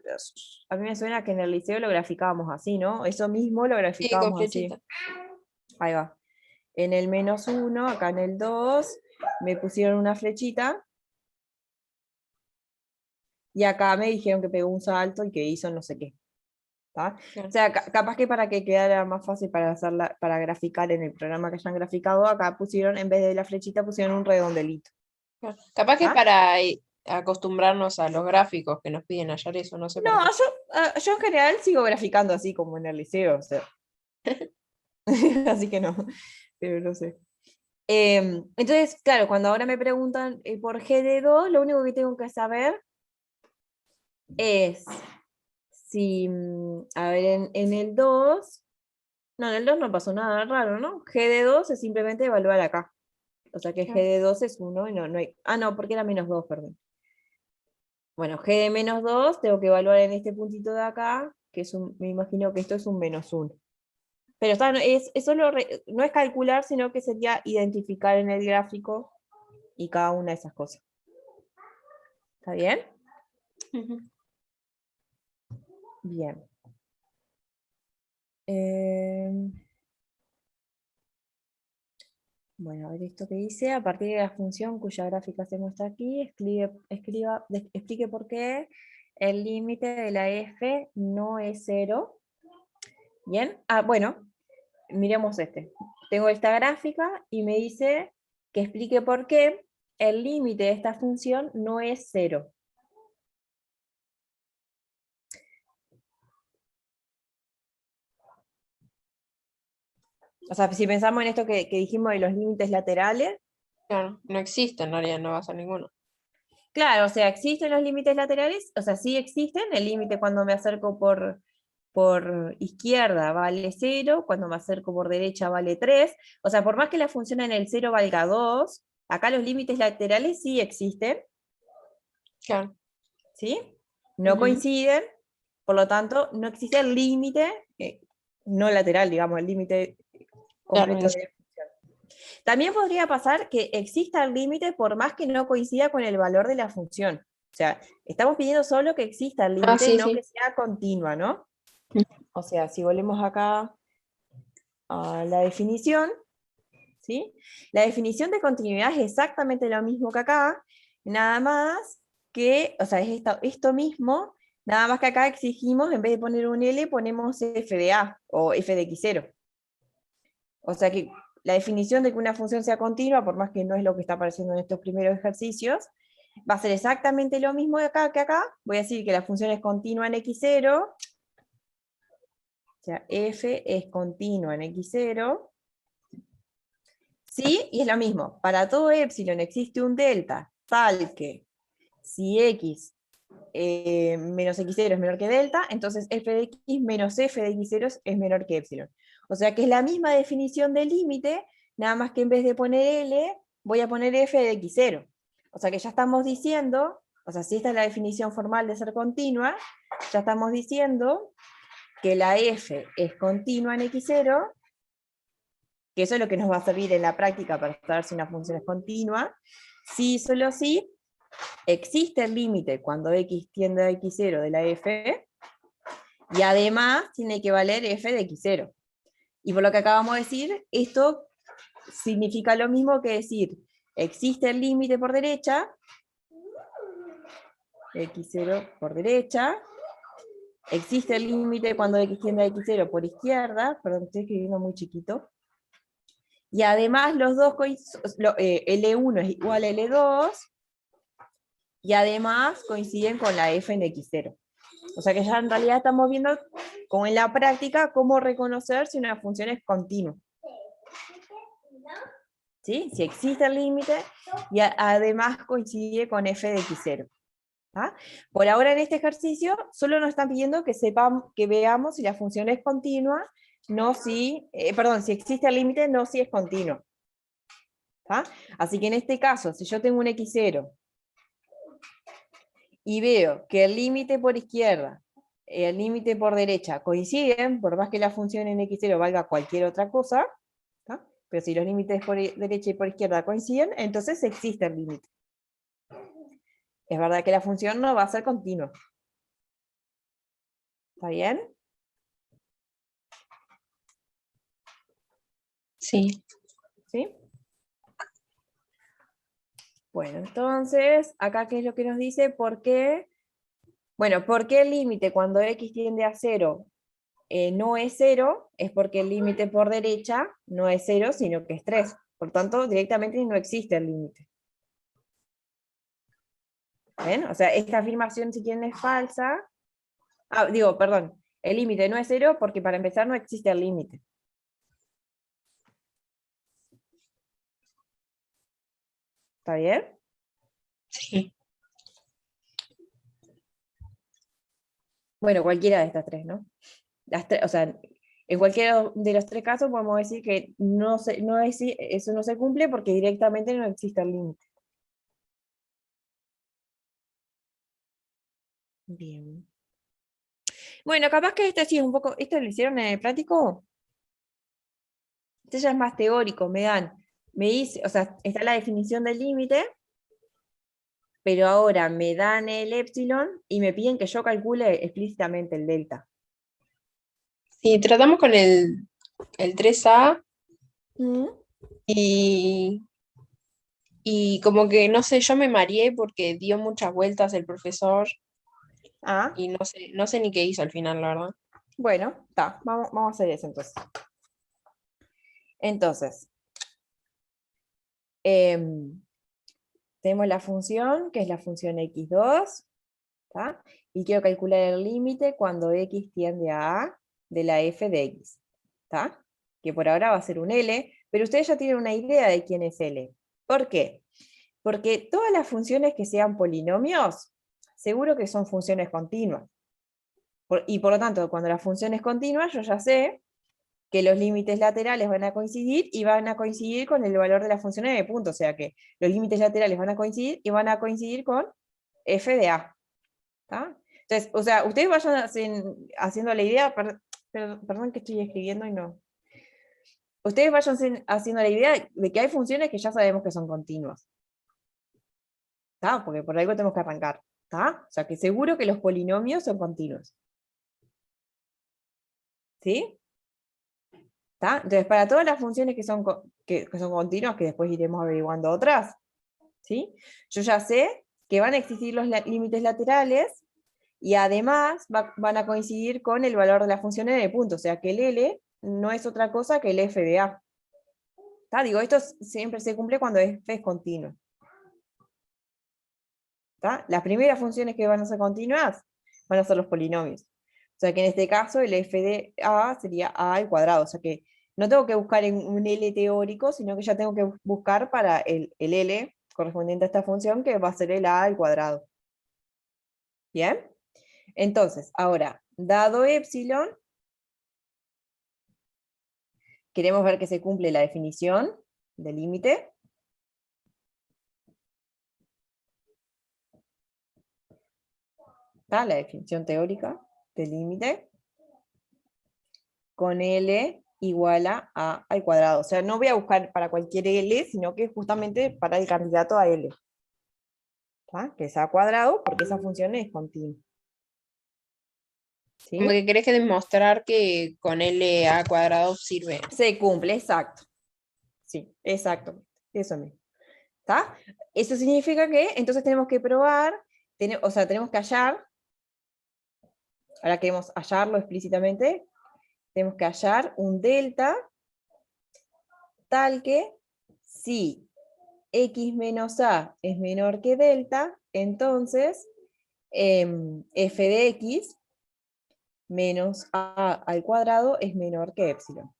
a mí me suena que en el liceo lo graficábamos así, ¿no? Eso mismo lo Sí, con graficábamos así. flechita. Ahí va. En el -1, acá en el 2, me pusieron una flechita. Y acá me dijeron que pegó un salto y que hizo no sé qué. ¿Tá? Claro. O sea, capaz que para que quedara más fácil para graficar en el programa que hayan graficado, acá pusieron, en vez de la flechita, pusieron un redondelito. Claro. Capaz que es ¿Tá? para acostumbrarnos a los gráficos que nos piden hallar eso, no sé No, para qué. yo en general sigo graficando así como en el liceo, o sea. Así que no, pero no sé. Entonces, claro, cuando ahora me preguntan por GD2, lo único que tengo que saber es si, a ver, en el 2, no, en el 2 no pasó nada raro, ¿no? GD2 es simplemente evaluar acá. O sea que Claro. GD2 es 1 y no hay. Ah, no, porque era -2, perdón. Bueno, G de -2 tengo que evaluar en este puntito de acá, que es me imagino que esto es un -1. Pero es solo no es calcular, sino que sería identificar en el gráfico y cada una de esas cosas. ¿Está bien? Ujú. Bien. Bueno, a ver esto que dice. A partir de la función cuya gráfica se muestra aquí, explique por qué el límite de la f no es 0. Bien. Ah, bueno, miremos este. Tengo esta gráfica y me dice que explique por qué el límite de esta función no es 0. O sea, si pensamos en esto que dijimos de los límites laterales, Claro. No existe en realidad, no va a ser ninguno. claro, o sea, existen los límites laterales, o sea, sí existen, el límite cuando me acerco por izquierda vale 0, cuando me acerco por derecha vale 3, o sea, por más que la función en el 0 valga 2, acá los límites laterales sí existen, Claro. ¿sí? No Ujú. coinciden, por lo tanto, no existe el límite no lateral, digamos, el límite Claro, completo de la función. También podría pasar que exista el límite por más que no coincida con el valor de la función. O sea, estamos pidiendo solo que exista el límite, sí, no que sí. sea continua, ¿no? O sea, si volvemos acá a la definición, ¿sí? La definición de continuidad es exactamente lo mismo que acá, nada más que, o sea, es esto mismo, nada más que acá exigimos, en vez de poner un L, ponemos f de a o f de x0. O sea que la definición de que una función sea continua, por más que no es lo que está apareciendo en estos primeros ejercicios, va a ser exactamente lo mismo de acá que acá. Voy a decir que la función es continua en x0, o sea, f es continua en x0, ¿sí? Y es lo mismo, para todo epsilon existe un delta tal que si x menos x0 es menor que delta, entonces f de x menos f de x0 es menor que epsilon. O sea que es la misma definición del límite, nada más que en vez de poner L, voy a poner f de x0. O sea que ya estamos diciendo, o sea, si esta es la definición formal de ser continua, ya estamos diciendo que la f es continua en x0, que eso es lo que nos va a servir en la práctica para saber si una función es continua, si solo si existe el límite cuando x tiende a x0 de la f, y además tiene que valer f de x0. Y por lo que acabamos de decir, esto significa lo mismo que decir existe el límite por derecha, x0 por derecha, existe el límite cuando x tiende a x0 por izquierda, perdón, estoy escribiendo muy chiquito, y además los dos L1 es igual a L2, y además coinciden con la f en x0. O sea que ya en realidad estamos viendo, como en la práctica, cómo reconocer si una función es continua. ¿Sí? Si existe el límite y además coincide con f de x0. ¿Ah? Por ahora en este ejercicio solo nos están pidiendo que veamos si la función es continua, no si, si existe el límite, no si es continua. ¿Ah? Así que en este caso, si yo tengo un x0 y veo que el límite por izquierda y el límite por derecha coinciden, por más que la función en x0 valga cualquier otra cosa, ¿ah? Pero si los límites por derecha y por izquierda coinciden, entonces existe el límite. Es verdad que la función no va a ser continua. ¿Está bien? Sí. ¿Sí? Bueno, entonces, acá qué es lo que nos dice, ¿por qué? Bueno, ¿por qué el límite cuando x tiende a 0 no es 0? Es porque el límite por derecha no es 0, sino que es 3. Por tanto, directamente no existe el límite. ¿Ven? O sea, esta afirmación, si quieren, es falsa. Perdón, el límite no es 0 porque para empezar no existe el límite. ¿Está bien? Sí. Bueno, cualquiera de estas tres, ¿no? O sea, en cualquiera de los tres casos podemos decir que eso no se cumple porque directamente no existe el límite. Bien. Bueno, capaz que este sí es un poco, ¿esto lo hicieron en el práctico? Este ya es más teórico, o sea, está la definición del límite, pero ahora me dan el epsilon y me piden que yo calcule explícitamente el delta. Sí, tratamos con el 3A ¿Mm? y como que, no sé, yo me mareé porque dio muchas vueltas el profesor Ah, y no sé ni qué hizo al final, la verdad. bueno, está, vamos a hacer eso entonces. Entonces, tenemos la función, que es la función x2, ¿tá? Y quiero calcular el límite cuando x tiende a A de la f de x, ¿tá? Que por ahora va a ser un L, pero ustedes ya tienen una idea de quién es L. ¿Por qué? Porque todas las funciones que sean polinomios, seguro que son funciones continuas. Y por lo tanto, cuando la función es continua, yo ya sé que los límites laterales van a coincidir y van a coincidir con el valor de la función en el punto, o sea que los límites laterales van a coincidir y van a coincidir con f de a. ¿Tá? Entonces, o sea, ustedes vayan haciendo la idea, perdón que estoy escribiendo y no. Ustedes vayan haciendo la idea de que hay funciones que ya sabemos que son continuas. ¿Tá? Porque por algo tenemos que arrancar. ¿Tá? O sea, que seguro que los polinomios son continuos. ¿Sí? ¿Tá? Entonces, para todas las funciones que son continuas, que después iremos averiguando otras, ¿sí? Yo ya sé que van a existir los límites laterales y además van a coincidir con el valor de la función en el punto, o sea que el L no es otra cosa que el f de A. ¿Tá? Digo, esto siempre se cumple cuando f es continuo. ¿Tá? Las primeras funciones que van a ser continuas van a ser los polinomios. O sea que en este caso el f de A sería A al cuadrado, o sea que no tengo que buscar en un L teórico, sino que ya tengo que buscar para el L correspondiente a esta función, que va a ser el A al cuadrado. ¿Bien? Entonces, ahora, dado epsilon, queremos ver que se cumple la definición del límite. ¿Está? La definición teórica del límite. Con L igual a A al cuadrado. O sea, no voy a buscar para cualquier L, sino que justamente para el candidato a L. ¿Está? Que es A cuadrado, porque esa función es continua. ¿Sí? Como que querés que demostrar que con L a cuadrado sirve. Se cumple, exacto. Sí, exacto. Eso mismo. ¿Está? Eso significa que entonces tenemos que probar, o sea, tenemos que hallar, ahora queremos hallarlo explícitamente, tenemos que hallar un delta tal que si x menos a es menor que delta, entonces f de x menos a al cuadrado es menor que epsilon.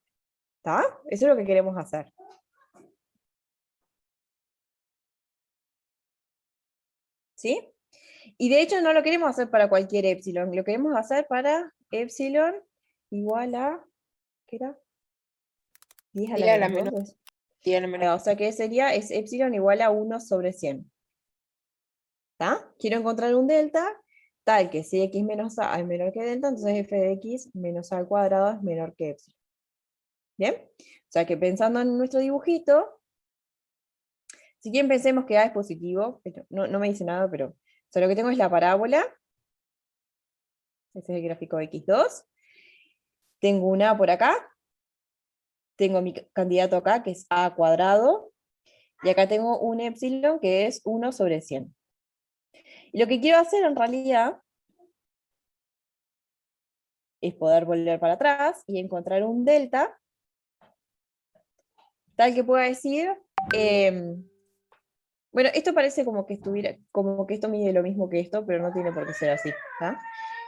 ¿Está? Eso es lo que queremos hacer. ¿Sí? Y de hecho no lo queremos hacer para cualquier epsilon, lo queremos hacer para epsilon igual a, ¿qué era? 10 a la Diga la menos menos, 2. diga la menos. O sea que sería, es epsilon igual a 1 sobre 100. ¿Está? Quiero encontrar un delta tal que si x menos a es menor que delta, entonces f de x menos a al cuadrado es menor que epsilon. ¿Bien? O sea que pensando en nuestro dibujito, si bien pensemos que a es positivo, no me dice nada, pero o sea, lo que tengo es la parábola. Este es el gráfico de x2. Tengo una A por acá. Tengo mi candidato acá, que es a cuadrado. Y acá tengo un epsilon, que es 1 sobre 100. Y lo que quiero hacer en realidad es poder volver para atrás y encontrar un delta tal que pueda decir, bueno, esto parece como que esto mide lo mismo que esto, pero no tiene por qué ser así. ¿Tá?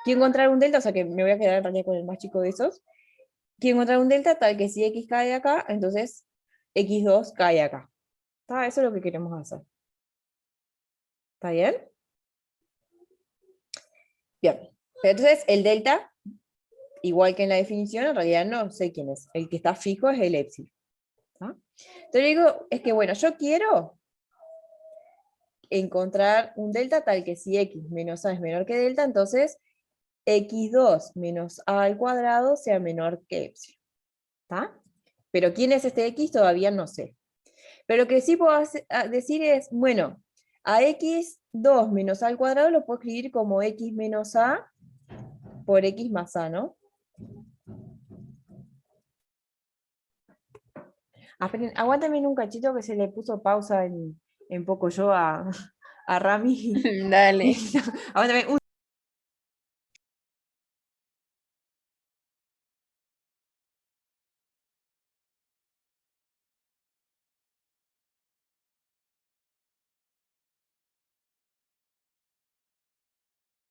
Quiero encontrar un delta, o sea que me voy a quedar en realidad con el más chico de esos. Quiero encontrar un delta tal que si x cae acá, entonces x2 cae acá. ¿Tá? Eso es lo que queremos hacer. ¿Está bien? Bien. Pero entonces el delta, igual que en la definición, en realidad no sé quién es. El que está fijo es el epsilon. ¿Tá? Entonces digo, es que bueno, yo quiero encontrar un delta tal que si x menos a es menor que delta, entonces x2 menos a al cuadrado sea menor que epsilon. ¿Está? Pero quién es este x todavía no sé. Pero lo que sí puedo decir es, bueno, a x2 menos a al cuadrado lo puedo escribir como x menos a por x más a, ¿no? Aguántame un cachito que se le puso pausa en poco yo a Rami. Dale. Aguántame un...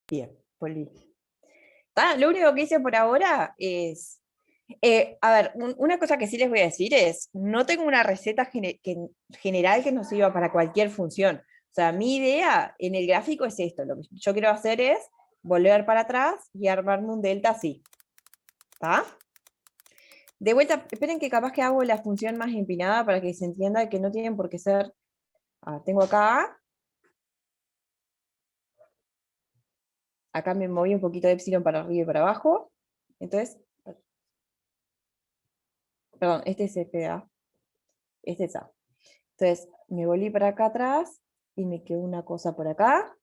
Bien, Poli. Lo único que hice por ahora es... a ver, una cosa que sí les voy a decir es, no tengo una receta general que nos sirva para cualquier función. O sea, mi idea en el gráfico es esto. Lo que yo quiero hacer es volver para atrás y armarme un delta así. ¿Está? De vuelta, esperen que capaz que hago la función más empinada para que se entienda que no tienen por qué ser... tengo acá A. Acá me moví un poquito de epsilon para arriba y para abajo. Entonces, perdón, este es FA. Este es A. Entonces, me volví para acá atrás y me quedó una cosa por acá.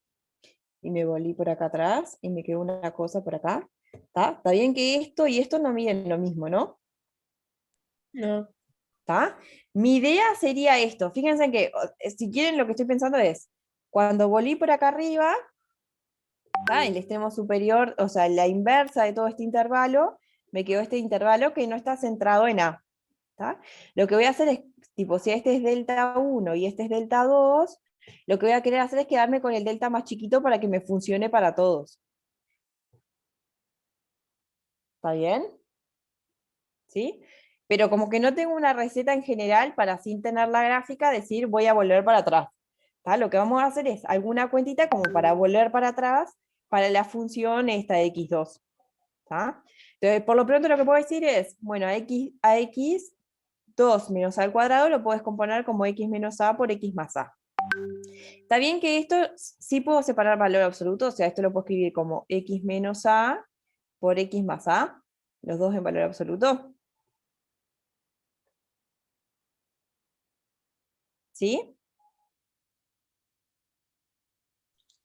Y me volví por acá atrás y me quedó una cosa por acá. ¿Está bien que esto y esto no miden lo mismo, ¿no? No. ¿Está? Mi idea sería esto. Fíjense que, si quieren, lo que estoy pensando es, cuando volví por acá arriba, ¿está? El extremo superior, o sea, la inversa de todo este intervalo, me quedó este intervalo que no está centrado en A. ¿Está? Lo que voy a hacer es, tipo, si este es delta 1 y este es delta 2, lo que voy a querer hacer es quedarme con el delta más chiquito para que me funcione para todos. ¿Está bien? ¿Sí? Pero como que no tengo una receta en general para sin tener la gráfica decir voy a volver para atrás. ¿Tá? Lo que vamos a hacer es alguna cuentita como para volver para atrás para la función esta de x2. ¿Tá? Entonces, por lo pronto lo que puedo decir es, bueno, a x2 menos a al cuadrado lo puedes componer como x menos a por x más a. Está bien que esto sí puedo separar valor absoluto, o sea, esto lo puedo escribir como x menos a por x más a, los dos en valor absoluto. ¿Sí?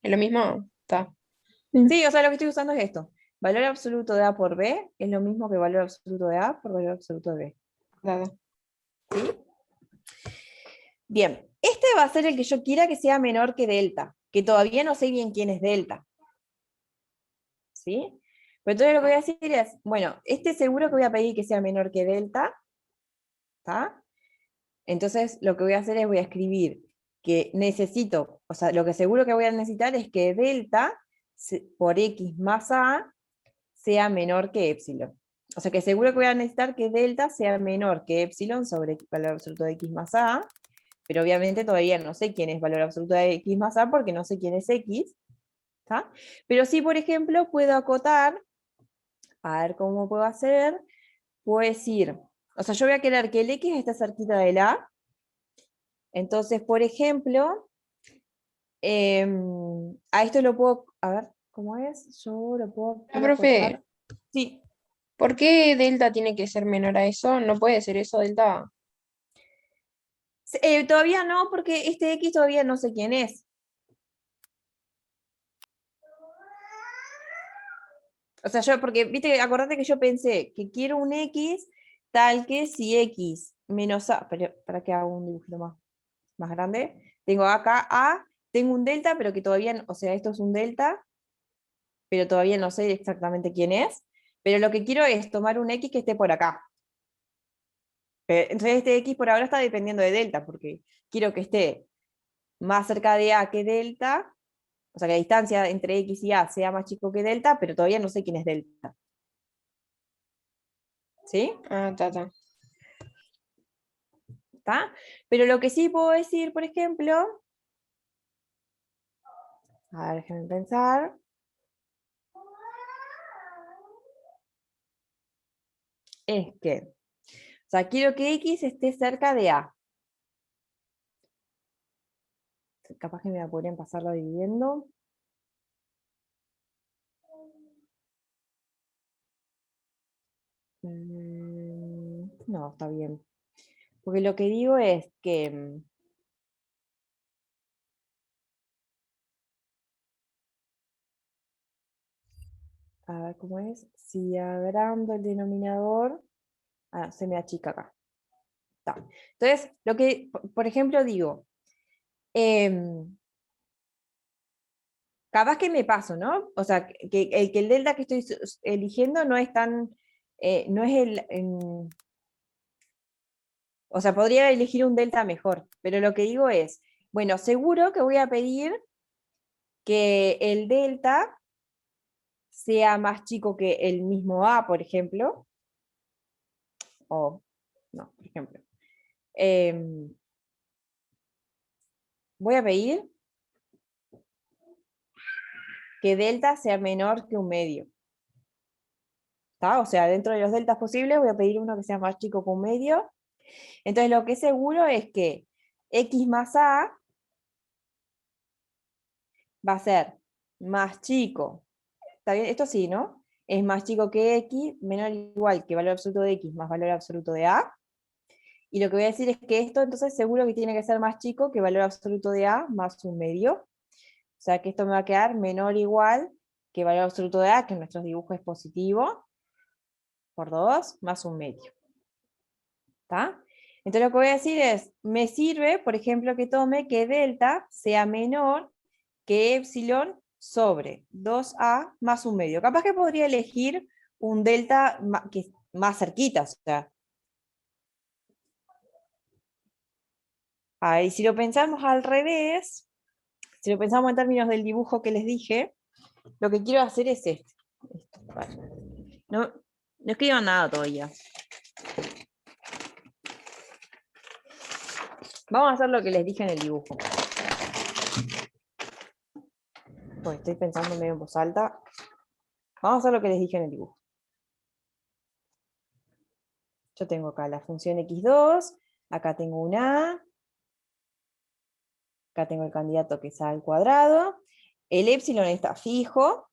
¿Es lo mismo? Está. Sí, o sea, lo que estoy usando es esto. Valor absoluto de A por B es lo mismo que valor absoluto de A por valor absoluto de B. Claro. ¿Sí? Bien, este va a ser el que yo quiera que sea menor que delta, que todavía no sé bien quién es delta. ¿Sí? Pero entonces lo que voy a decir es, bueno, este seguro que voy a pedir que sea menor que delta, ¿está? Entonces lo que voy a hacer es voy a escribir que necesito, o sea, lo que seguro que voy a necesitar es que delta por x más a sea menor que epsilon. O sea que seguro que voy a necesitar que delta sea menor que epsilon sobre valor absoluto de x más a, pero obviamente todavía no sé quién es valor absoluto de x más a porque no sé quién es x, ¿está? Pero sí, por ejemplo, puedo acotar, a ver cómo puedo hacer, puedo decir, o sea, yo voy a querer que el x esté cerquita del a, entonces, por ejemplo, a esto lo puedo, a ver, ¿cómo es? Yo lo puedo Profe, acotar. Sí, ¿por qué delta tiene que ser menor a eso? ¿No puede ser eso delta? todavía no, porque este x todavía no sé quién es. O sea, yo, porque, viste, acordate que yo pensé que quiero un x tal que si x menos a, pero para que haga un dibujito más grande, tengo acá a, tengo un delta, pero que todavía, o sea, esto es un delta, pero todavía no sé exactamente quién es, pero lo que quiero es tomar un x que esté por acá. Entonces este x por ahora está dependiendo de delta, porque quiero que esté más cerca de a que delta, o sea, que la distancia entre x y a sea más chico que delta, pero todavía no sé quién es delta. ¿Sí? Ah, ta. ¿Está? Pero lo que sí puedo decir, por ejemplo, a ver, déjenme pensar, es que, o sea, quiero que x esté cerca de a. Capaz que me voy a poder en pasarlo dividiendo. No, está bien. Porque lo que digo es que, a ver cómo es, si agrando el denominador, se me achica acá. Está. Entonces, lo que, por ejemplo, digo, capaz que me paso, ¿no? O sea, que el delta que estoy eligiendo no es tan, no es o sea, podría elegir un delta mejor, pero lo que digo es, bueno, seguro que voy a pedir que el delta sea más chico que el mismo A, por ejemplo, o, no, por ejemplo. Voy a pedir que delta sea menor que un medio. ¿Está? O sea, dentro de los deltas posibles voy a pedir uno que sea más chico que un medio. Entonces lo que es seguro es que x más a va a ser más chico. ¿Está bien? Esto sí, ¿no? Es más chico que x, menor o igual que valor absoluto de x más valor absoluto de a. Y lo que voy a decir es que esto entonces seguro que tiene que ser más chico que valor absoluto de a más un medio. O sea que esto me va a quedar menor o igual que valor absoluto de a, que en nuestros dibujos es positivo, por 2 más un medio. ¿Está? Entonces lo que voy a decir es, me sirve, por ejemplo, que tome que delta sea menor que epsilon sobre 2a más un medio. Capaz que podría elegir un delta que es más cerquita, o sea. Ahí, si lo pensamos al revés, si lo pensamos en términos del dibujo que les dije, lo que quiero hacer es esto. No, no escriban nada todavía. Vamos a hacer lo que les dije en el dibujo. Porque estoy pensando medio en voz alta. Vamos a hacer lo que les dije en el dibujo. Yo tengo acá la función x2, acá tengo un a, acá tengo el candidato que es a al cuadrado, el epsilon está fijo,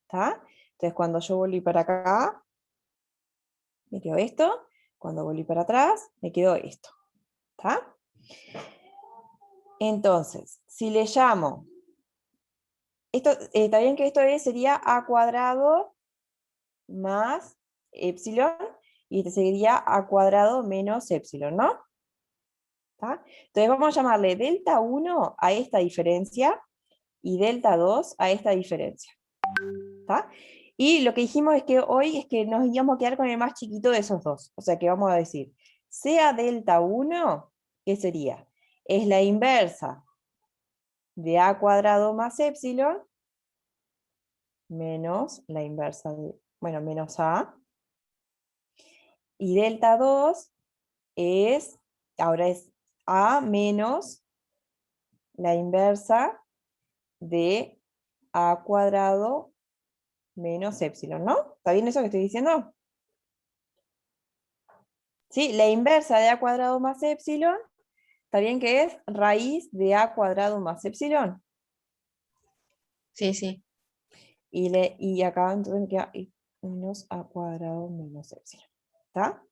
¿está? Entonces cuando yo volví para acá, me quedó esto, cuando volví para atrás, me quedó esto, ¿está? Entonces, si le llamo, esto, está bien que esto sería a cuadrado más epsilon, y este sería a cuadrado menos epsilon, ¿no? ¿Está? Entonces vamos a llamarle delta 1 a esta diferencia y delta 2 a esta diferencia. ¿Está? Y lo que dijimos es que hoy es que nos íbamos a quedar con el más chiquito de esos dos. O sea que vamos a decir, sea delta 1, ¿qué sería? Es la inversa de a cuadrado más epsilon menos la inversa de, bueno, menos a. Y delta 2 es, ahora es a menos la inversa de a cuadrado menos epsilon, ¿no? ¿Está bien eso que estoy diciendo? ¿Sí? La inversa de a cuadrado más epsilon, ¿está bien que es raíz de a cuadrado más epsilon? Sí, sí. Y acá entonces me queda menos a cuadrado menos epsilon. ¿Está?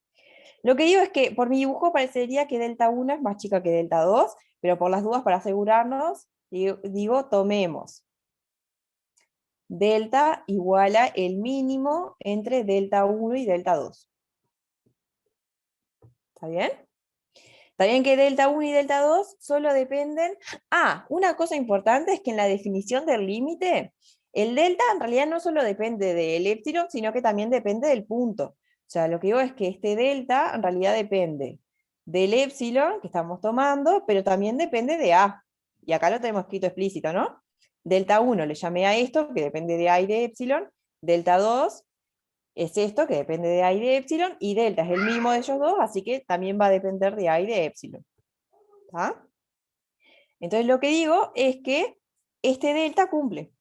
Lo que digo es que por mi dibujo parecería que delta 1 es más chica que delta 2, pero por las dudas, para asegurarnos, digo tomemos delta igual a el mínimo entre delta 1 y delta 2. ¿Está bien? Está bien que delta 1 y delta 2 solo dependen... Ah, una cosa importante es que en la definición del límite, el delta en realidad no solo depende del epsilon, sino que también depende del punto. O sea, lo que digo es que este delta en realidad depende del epsilon que estamos tomando, pero también depende de A. Y acá lo tenemos escrito explícito, ¿no? Delta 1 le llamé a esto, que depende de A y de epsilon. Delta 2 es esto, que depende de A y de epsilon, y delta es el mínimo de ellos dos, así que también va a depender de A y de epsilon. ¿Está? Entonces lo que digo es que este delta cumple.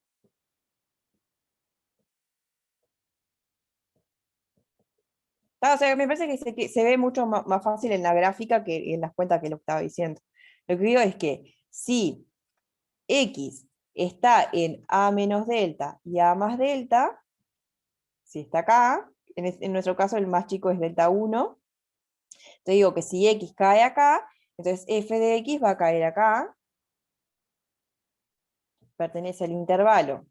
¿Está? O sea, me parece que se ve mucho más fácil en la gráfica que en las cuentas que lo estaba diciendo. Lo que digo es que si X está en A menos delta y A más delta, si está acá, en nuestro caso el más chico es delta 1, te digo que si X cae acá, entonces f de X va a caer acá, pertenece al intervalo.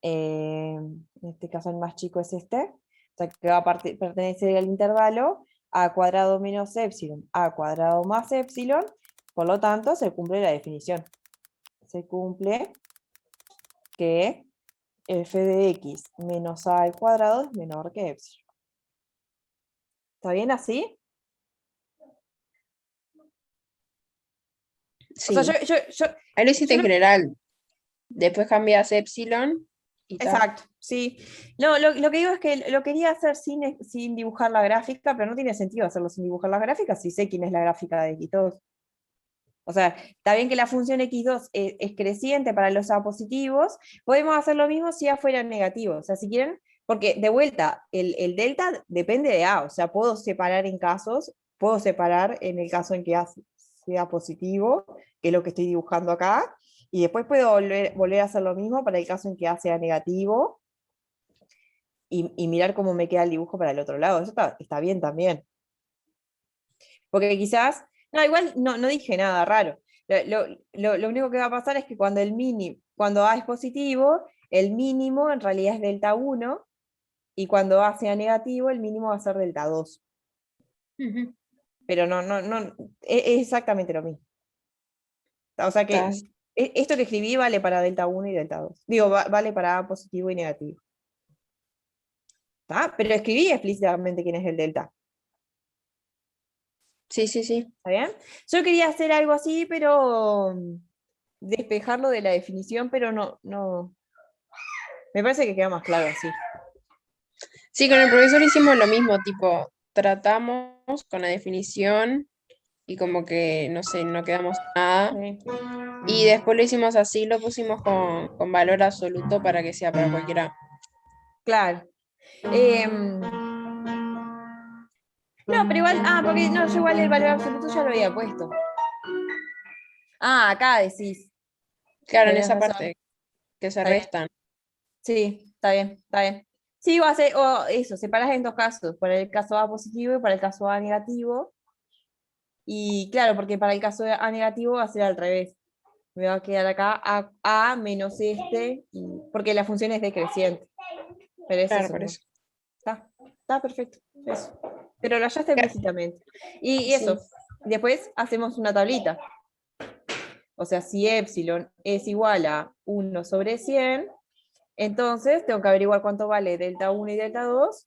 En este caso el más chico es este, o sea que va a pertenecer al intervalo a cuadrado menos epsilon, a cuadrado más epsilon, por lo tanto se cumple la definición. Se cumple que f de x menos a al cuadrado es menor que epsilon. ¿Está bien así? Sí. O sea, Ahí lo hiciste yo en general. Después cambias epsilon y tal. exacto, sí. No, lo que digo es que lo quería hacer sin dibujar la gráfica, pero no tiene sentido hacerlo sin dibujar la gráfica si sé quién es la gráfica de x2. O sea, está bien que la función x2 es creciente para los A positivos, podemos hacer lo mismo si A fuera negativo. O sea, si quieren, porque de vuelta, el delta depende de A, o sea, puedo separar en el caso en que A sea positivo, que es lo que estoy dibujando acá, y después puedo volver a hacer lo mismo para el caso en que A sea negativo, y mirar cómo me queda el dibujo para el otro lado. Eso está bien también. Porque quizás, no, igual no dije nada raro. Lo único que va a pasar es que cuando A es positivo, el mínimo en realidad es delta 1, y cuando A sea negativo, el mínimo va a ser delta 2. Pero es exactamente lo mismo. O sea que esto que escribí vale para delta 1 y delta 2. Digo, vale para A positivo y negativo. ¿Está? Pero escribí explícitamente quién es el delta. Sí, sí, sí. ¿Está bien? Yo quería hacer algo así, pero despejarlo de la definición, pero no. Me parece que queda más claro así. Sí, con el profesor hicimos lo mismo, tipo, tratamos con la definición y como que, no sé, no quedamos nada. Sí. Y después lo hicimos así, lo pusimos con valor absoluto para que sea para cualquiera. Claro. No, pero igual, porque no, yo igual el valor absoluto ya lo había puesto. Acá decís. Claro, en Tenés esa razón. parte que se Está bien. restan. Sí, está bien, está bien. Sí, o eso, separás en dos casos, para el caso A positivo y para el caso A negativo. Y claro, porque para el caso de A negativo va a ser al revés. Me va a quedar acá A menos porque la función es decreciente. Pero es Claro, eso por nomás. eso. Está perfecto. Eso. Pero lo hallaste Ya, explícitamente. Y sí. eso. Después hacemos una tablita. O sea, si epsilon es igual a 1 sobre 100, entonces tengo que averiguar cuánto vale delta 1 y delta 2,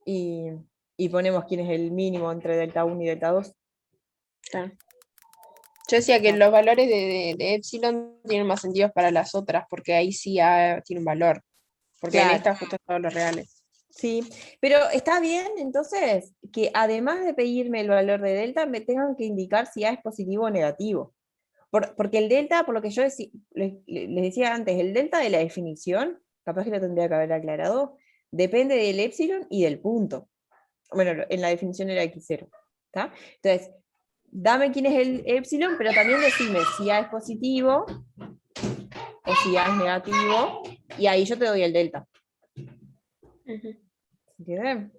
y ponemos quién es el mínimo entre delta 1 y delta 2. Claro. Yo decía que los valores de epsilon tienen más sentido para las otras, porque ahí sí tiene un valor. Porque en Claro. esta justo todos los reales. Sí, pero está bien entonces que además de pedirme el valor de delta, me tengan que indicar si A es positivo o negativo. Porque el delta, por lo que yo les decía antes, el delta de la definición, capaz que lo tendría que haber aclarado, depende del epsilon y del punto. Bueno, en la definición era x0. ¿Está? Entonces, dame quién es el epsilon, pero también decime si A es positivo o si A es negativo, y ahí yo te doy el delta. Ujú. ¿Entiendes?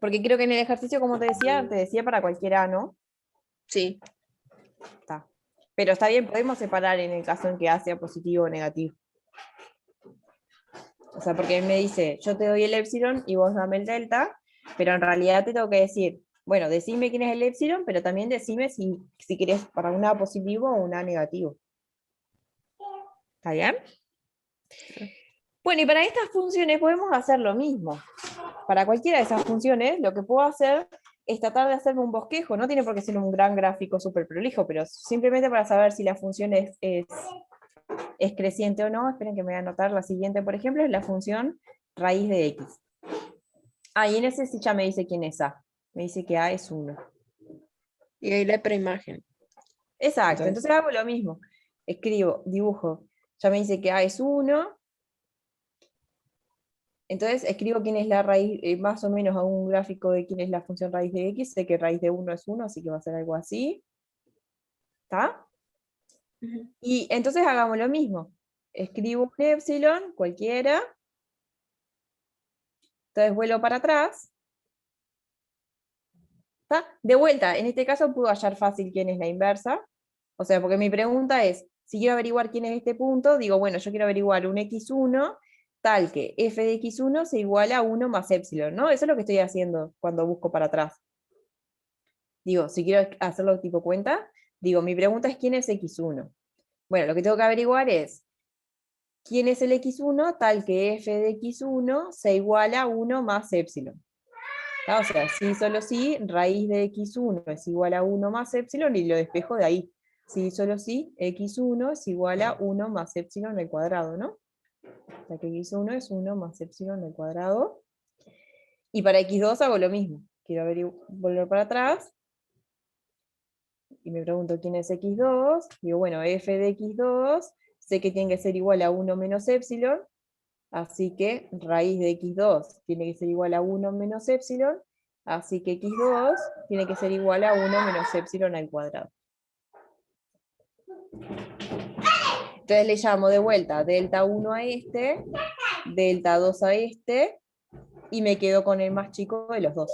Porque creo que en el ejercicio, como te decía para cualquier A, ¿no? Sí. Está. Pero está bien, podemos separar en el caso en que A sea positivo o negativo. O sea, porque él me dice, yo te doy el epsilon y vos dame el delta, pero en realidad te tengo que decir, bueno, decime quién es el epsilon, pero también decime si querés para un A positivo o un A negativo. ¿Está bien? Bueno, y para estas funciones podemos hacer lo mismo. Para cualquiera de esas funciones, lo que puedo hacer es tratar de hacerme un bosquejo. No tiene por qué ser un gran gráfico súper prolijo, pero simplemente para saber si la función es creciente o no. Esperen que me voy a anotar la siguiente, por ejemplo, es la función raíz de x. Ah, y en ese sí ya me dice quién es A. Me dice que A es 1. Y ahí la preimagen. Exacto, entonces hago lo mismo. Escribo, dibujo. Ya me dice que A es 1. Entonces escribo quién es la raíz, más o menos a un gráfico de quién es la función raíz de x. Sé que raíz de 1 es 1, así que va a ser algo así. ¿Está? Ujú. Y entonces hagamos lo mismo. Escribo un epsilon, cualquiera. Entonces vuelo para atrás. ¿Está? De vuelta, en este caso puedo hallar fácil quién es la inversa. O sea, porque mi pregunta es, si quiero averiguar quién es este punto, digo, bueno, yo quiero averiguar un x1 tal que f de x1 se iguala a 1 más epsilon, ¿no? Eso es lo que estoy haciendo cuando busco para atrás. Digo, si quiero hacerlo tipo cuenta, digo, mi pregunta es quién es x1. Bueno, lo que tengo que averiguar es quién es el x1 tal que f de x1 se iguala a 1 más epsilon. O sea, sí, solo sí, raíz de x1 es igual a 1 más epsilon y lo despejo de ahí. Sí, solo sí, x1 es igual a 1 más epsilon al cuadrado, ¿no? O sea que x1 es 1 más epsilon al cuadrado. Y para x2 hago lo mismo. Quiero volver para atrás. Y me pregunto quién es x2. Digo, bueno, f de x2, sé que tiene que ser igual a 1 menos epsilon. Así que raíz de x2 tiene que ser igual a 1 menos epsilon. Así que x2 tiene que ser igual a 1 menos epsilon al cuadrado. Entonces le llamo de vuelta delta 1 a este, delta 2 a este, y me quedo con el más chico de los dos.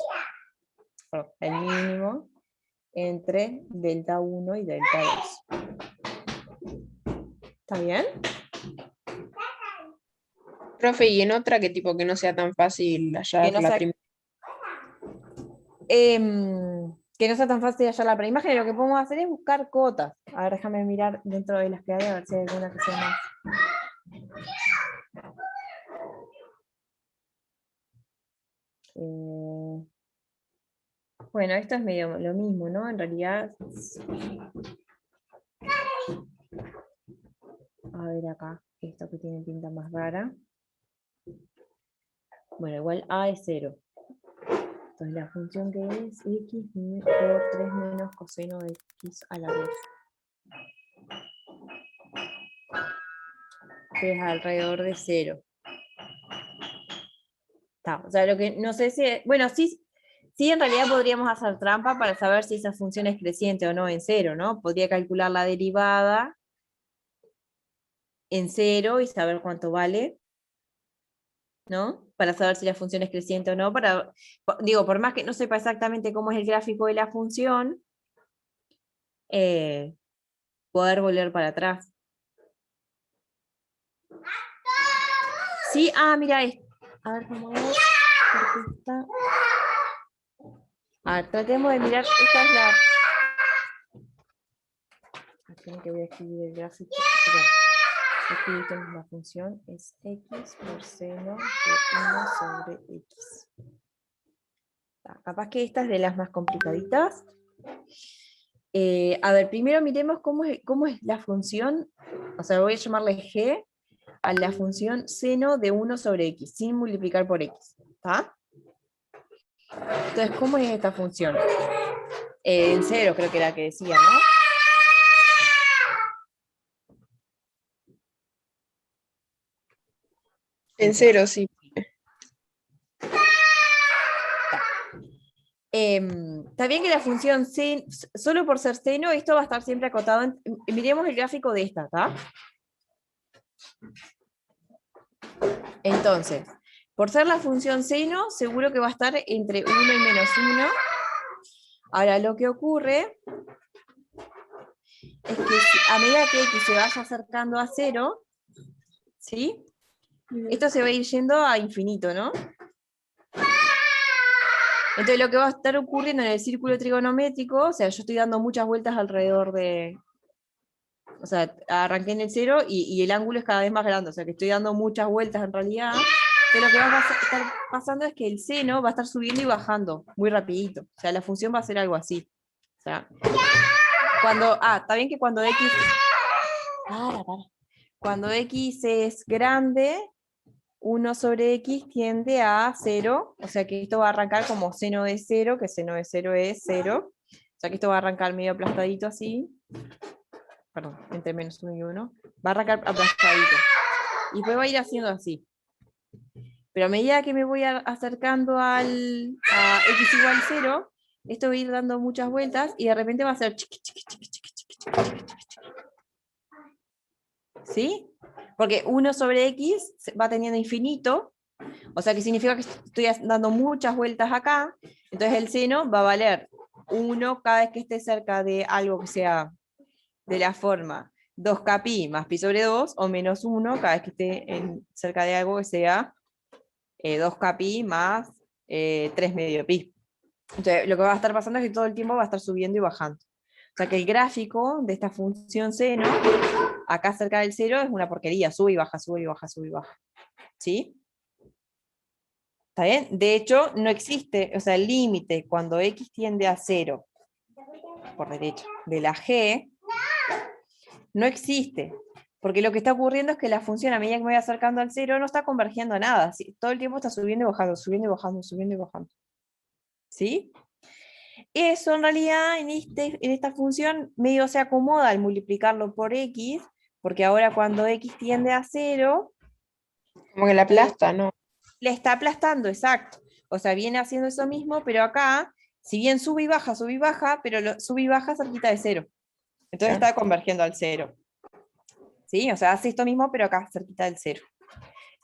Perdón, el mínimo entre delta 1 y delta 2. ¿Está bien? Profe, y en otra que tipo que no sea tan fácil hallar Que no la sea, primera. que no sea tan fácil hallar la preimagen, lo que podemos hacer es buscar cotas. A ver, déjame mirar dentro de las que hay, a ver si hay alguna que sea más. Bueno, esto es medio lo mismo, ¿no? En realidad. A ver acá, esto que tiene pinta más rara. Bueno, igual A es 0. Entonces la función que es x por 3 menos coseno de x a la 2. Que es alrededor de 0. O sea, lo que no sé si... Bueno, sí, en realidad podríamos hacer trampa para saber si esa función es creciente o no en 0, ¿no? Podría calcular la derivada en 0 y saber cuánto vale, ¿no? Para saber si la función es creciente o no. Digo, por más que no sepa exactamente cómo es el gráfico de la función, poder volver para atrás. Sí, mira, a ver cómo es. A ver, tratemos de mirar. Esta es Imagino que voy a escribir el gráfico. Perdón. Escribir esta misma función es x por seno de 1 sobre x. Capaz que esta es de las más complicaditas. A ver, primero miremos cómo es la función, o sea, voy a llamarle g a la función seno de 1 sobre x, sin multiplicar por x. ¿Está? Entonces, ¿cómo es esta función? En 0 creo que era que decía, ¿no? En 0, sí. Está bien que la función solo por ser seno, esto va a estar siempre acotado. Miremos el gráfico de esta, ¿está? Entonces, por ser la función seno, seguro que va a estar entre 1 y menos 1. Ahora, lo que ocurre es que a medida que x se vaya acercando a 0, ¿sí? Esto se va a ir yendo a infinito, ¿no? Entonces lo que va a estar ocurriendo en el círculo trigonométrico, o sea, yo estoy dando muchas vueltas alrededor de... O sea, arranqué en el 0 y el ángulo es cada vez más grande, o sea que estoy dando muchas vueltas en realidad. Entonces lo que va a estar pasando es que el seno va a estar subiendo y bajando muy rapidito. O sea, la función va a ser algo así. O sea, está bien que cuando x... Cuando x es grande, 1 sobre x tiende a 0, o sea que esto va a arrancar como seno de 0, que seno de 0 es 0, o sea que esto va a arrancar medio aplastadito así, perdón, entre menos 1 y 1, va a arrancar aplastadito, y después va a ir haciendo así. Pero a medida que me voy acercando a x igual 0, esto va a ir dando muchas vueltas, y de repente va a ser chiqui, chiqui, chiqui, chiqui, chiqui, chiqui, chiqui, chiqui, chiqui. ¿Sí? Porque 1 sobre x va teniendo infinito, o sea que significa que estoy dando muchas vueltas acá, entonces el seno va a valer 1 cada vez que esté cerca de algo que sea de la forma 2kπ más pi sobre 2, o menos 1 cada vez que esté cerca de algo que sea 2kπ más 3 medio pi. Entonces lo que va a estar pasando es que todo el tiempo va a estar subiendo y bajando. O sea que el gráfico de esta función seno, acá cerca del 0, es una porquería, sube y baja, sube y baja, sube y baja. ¿Sí? ¿Está bien? De hecho, no existe, o sea, el límite cuando x tiende a 0, por derecha, de la g, no existe. Porque lo que está ocurriendo es que la función, a medida que me voy acercando al 0, no está convergiendo a nada. ¿Sí? Todo el tiempo está subiendo y bajando, subiendo y bajando, subiendo y bajando. ¿Sí? Eso en realidad en esta función medio se acomoda al multiplicarlo por x, porque ahora cuando x tiende a 0, Como que la aplasta, ¿no? le está aplastando, exacto. O sea, viene haciendo eso mismo, pero acá, si bien sube y baja, pero sube y baja cerquita de 0. Entonces Claro. está convergiendo al 0. ¿Sí? O sea, hace esto mismo, pero acá cerquita del 0.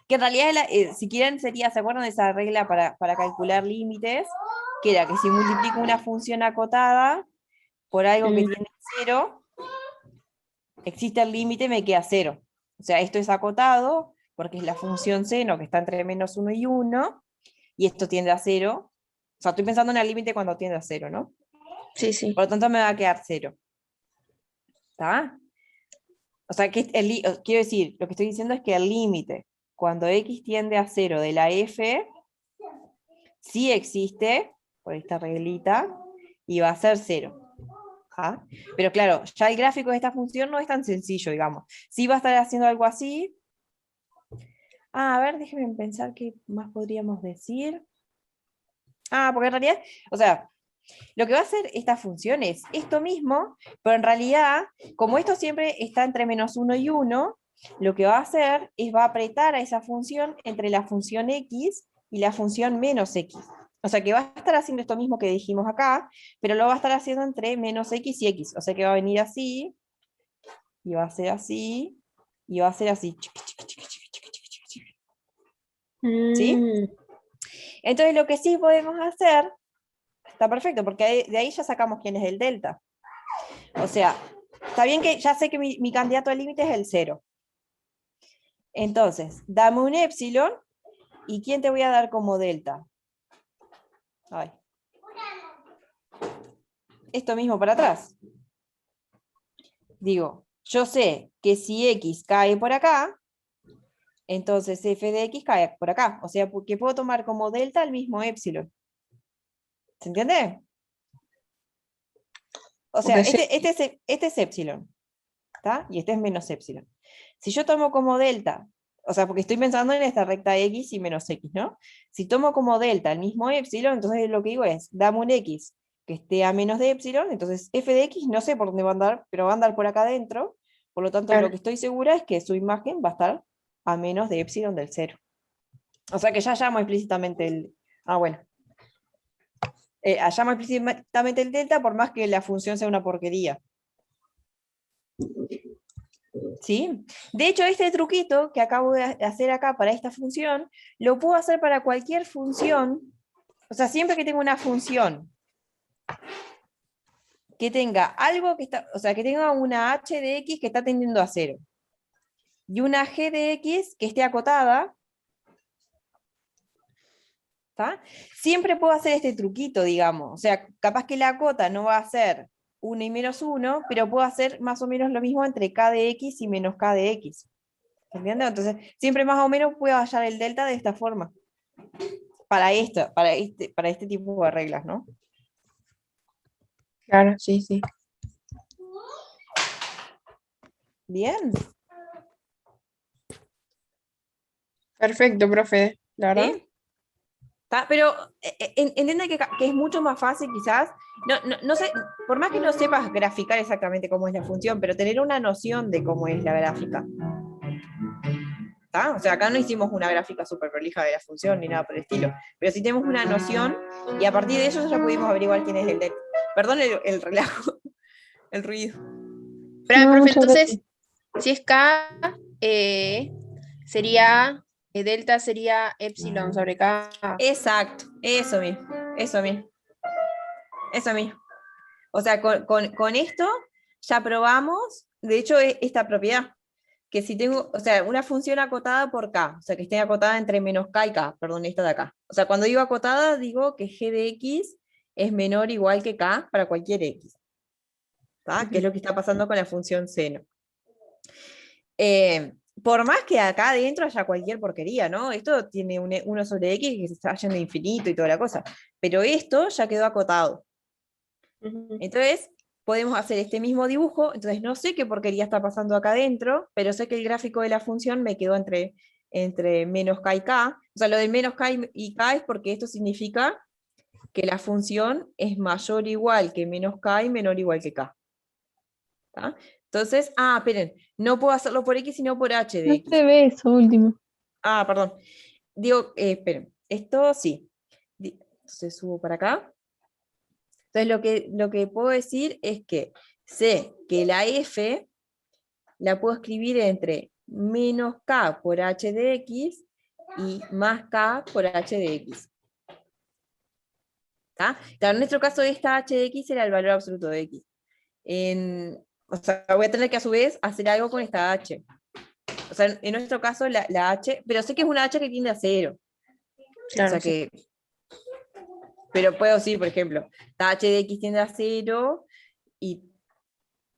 Que en realidad, si quieren, sería, ¿se acuerdan de esa regla para calcular límites? Que era que si multiplico una función acotada por algo que tiene 0, existe el límite, me queda 0. O sea, esto es acotado, porque es la función seno que está entre menos 1 y 1, y esto tiende a 0. O sea, estoy pensando en el límite cuando tiende a 0, ¿no? Sí, sí. Por lo tanto, me va a quedar 0. ¿Está? O sea, que quiero decir, lo que estoy diciendo es que el límite, cuando x tiende a 0 de la f, sí existe, por esta reglita, y va a ser 0. ¿Ah? Pero claro, ya el gráfico de esta función no es tan sencillo, digamos. Sí va a estar haciendo algo así. A ver, déjenme pensar qué más podríamos decir. Porque en realidad, o sea, lo que va a hacer esta función es esto mismo, pero en realidad, como esto siempre está entre menos 1 y 1, lo que va a hacer es va a apretar a esa función entre la función x y la función menos x. O sea que va a estar haciendo esto mismo que dijimos acá, pero lo va a estar haciendo entre menos x y x. O sea que va a venir así, y va a ser así, y va a ser así. ¿Sí? Entonces lo que sí podemos hacer, está perfecto, porque de ahí ya sacamos quién es el delta. O sea, está bien que ya sé que mi candidato al límite es el 0. Entonces, dame un epsilon, ¿y quién te voy a dar como delta? Ay. Esto mismo para atrás. digo, yo sé que si X cae por acá, entonces f de X cae por acá. O sea, que puedo tomar como delta el mismo épsilon. ¿Se entiende? O sea, Ok, sí. este es épsilon, ¿está? Y este es menos épsilon. Si yo tomo como delta, o sea, porque estoy pensando en esta recta X y menos X, ¿no? Si tomo como delta el mismo épsilon, entonces lo que digo es, dame un X que esté a menos de épsilon, entonces f de X no sé por dónde va a andar, pero va a andar por acá adentro, por lo tanto lo Claro. que estoy segura es que su imagen va a estar a menos de épsilon del cero. O sea que ya llamo explícitamente el... Ah, bueno. Llamo explícitamente el delta por más que la función sea una porquería. ¿Sí? De hecho, este truquito que acabo de hacer acá para esta función, lo puedo hacer para cualquier función. O sea, siempre que tenga una función que tenga algo que está, o sea, que tenga una h de x que está tendiendo a cero y una g de x que esté acotada, ¿tá? Siempre puedo hacer este truquito, digamos. O sea, capaz que la cota no va a ser 1 y menos 1, pero puedo hacer más o menos lo mismo entre k de x y menos k de x. ¿Entiendes? Entonces, siempre más o menos puedo hallar el delta de esta forma. Para esto, para este tipo de reglas, ¿no? Claro, sí, sí. Bien, Perfecto, profe, la verdad. ¿sí? Pero entiende que es mucho más fácil quizás, no sé, por más que no sepas graficar exactamente cómo es la función, pero tener una noción de cómo es la gráfica. ¿Tá? O sea, acá no hicimos una gráfica súper prolija de la función ni nada por el estilo, pero sí tenemos una noción y a partir de eso ya pudimos averiguar quién es el delta. Perdón el relajo, el ruido. Pero, No, profe, muchas entonces, gracias. si es K, sería, delta sería epsilon sobre K. Exacto, eso mismo, eso mismo, eso mismo. O sea, con esto ya probamos, de hecho, esta propiedad, que si tengo, o sea, una función acotada por k, o sea, que esté acotada entre menos k y k, perdón, esta de acá. O sea, cuando digo acotada, digo que g de x es menor o igual que k para cualquier x, ¿tá? Que es lo que está pasando con la función seno. Por más que acá adentro haya cualquier porquería, ¿no? Esto tiene 1 sobre x que se está yendo de infinito y toda la cosa, pero esto ya quedó acotado. Ujú. Entonces, podemos hacer este mismo dibujo, entonces no sé qué porquería está pasando acá adentro, pero sé que el gráfico de la función me quedó entre menos k y k. O sea, lo de menos k y k es porque esto significa que la función es mayor o igual que menos k y menor o igual que k. ¿Tá? Entonces, esperen, no puedo hacerlo por x, sino por h de No x. se ve eso último. Perdón. Digo, esperen, esto sí. Entonces subo para acá. Entonces lo que puedo decir es que sé que la f la puedo escribir entre menos k por h de x y más k por h de x. ¿Tá? Claro, en nuestro caso esta h de x era el valor absoluto de x. O sea, voy a tener que a su vez hacer algo con esta h. O sea, en nuestro caso la h, pero sé que es una h que tiende a cero. O Claro, sea sí. que, pero puedo decir, por ejemplo, la h de x tiende a cero y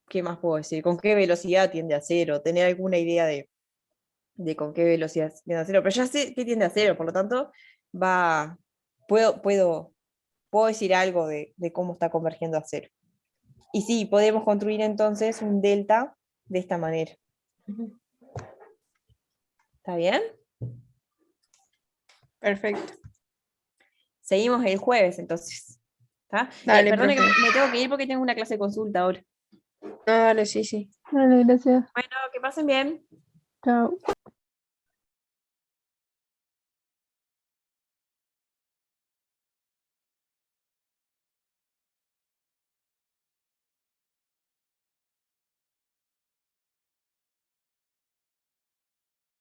¿qué más puedo decir? ¿Con qué velocidad tiende a cero? Tener alguna idea de con qué velocidad tiende a cero. Pero ya sé que tiende a cero, por lo tanto, va, puedo decir algo de cómo está convergiendo a cero. Y sí, podemos construir entonces un delta de esta manera. Ujú. ¿Está bien? Perfecto. Seguimos el jueves entonces. ¿Está? Dale, Perdone que profe. me tengo que ir porque tengo una clase de consulta ahora. No, dale, sí, sí. Dale, gracias. Bueno, que pasen bien. Chao.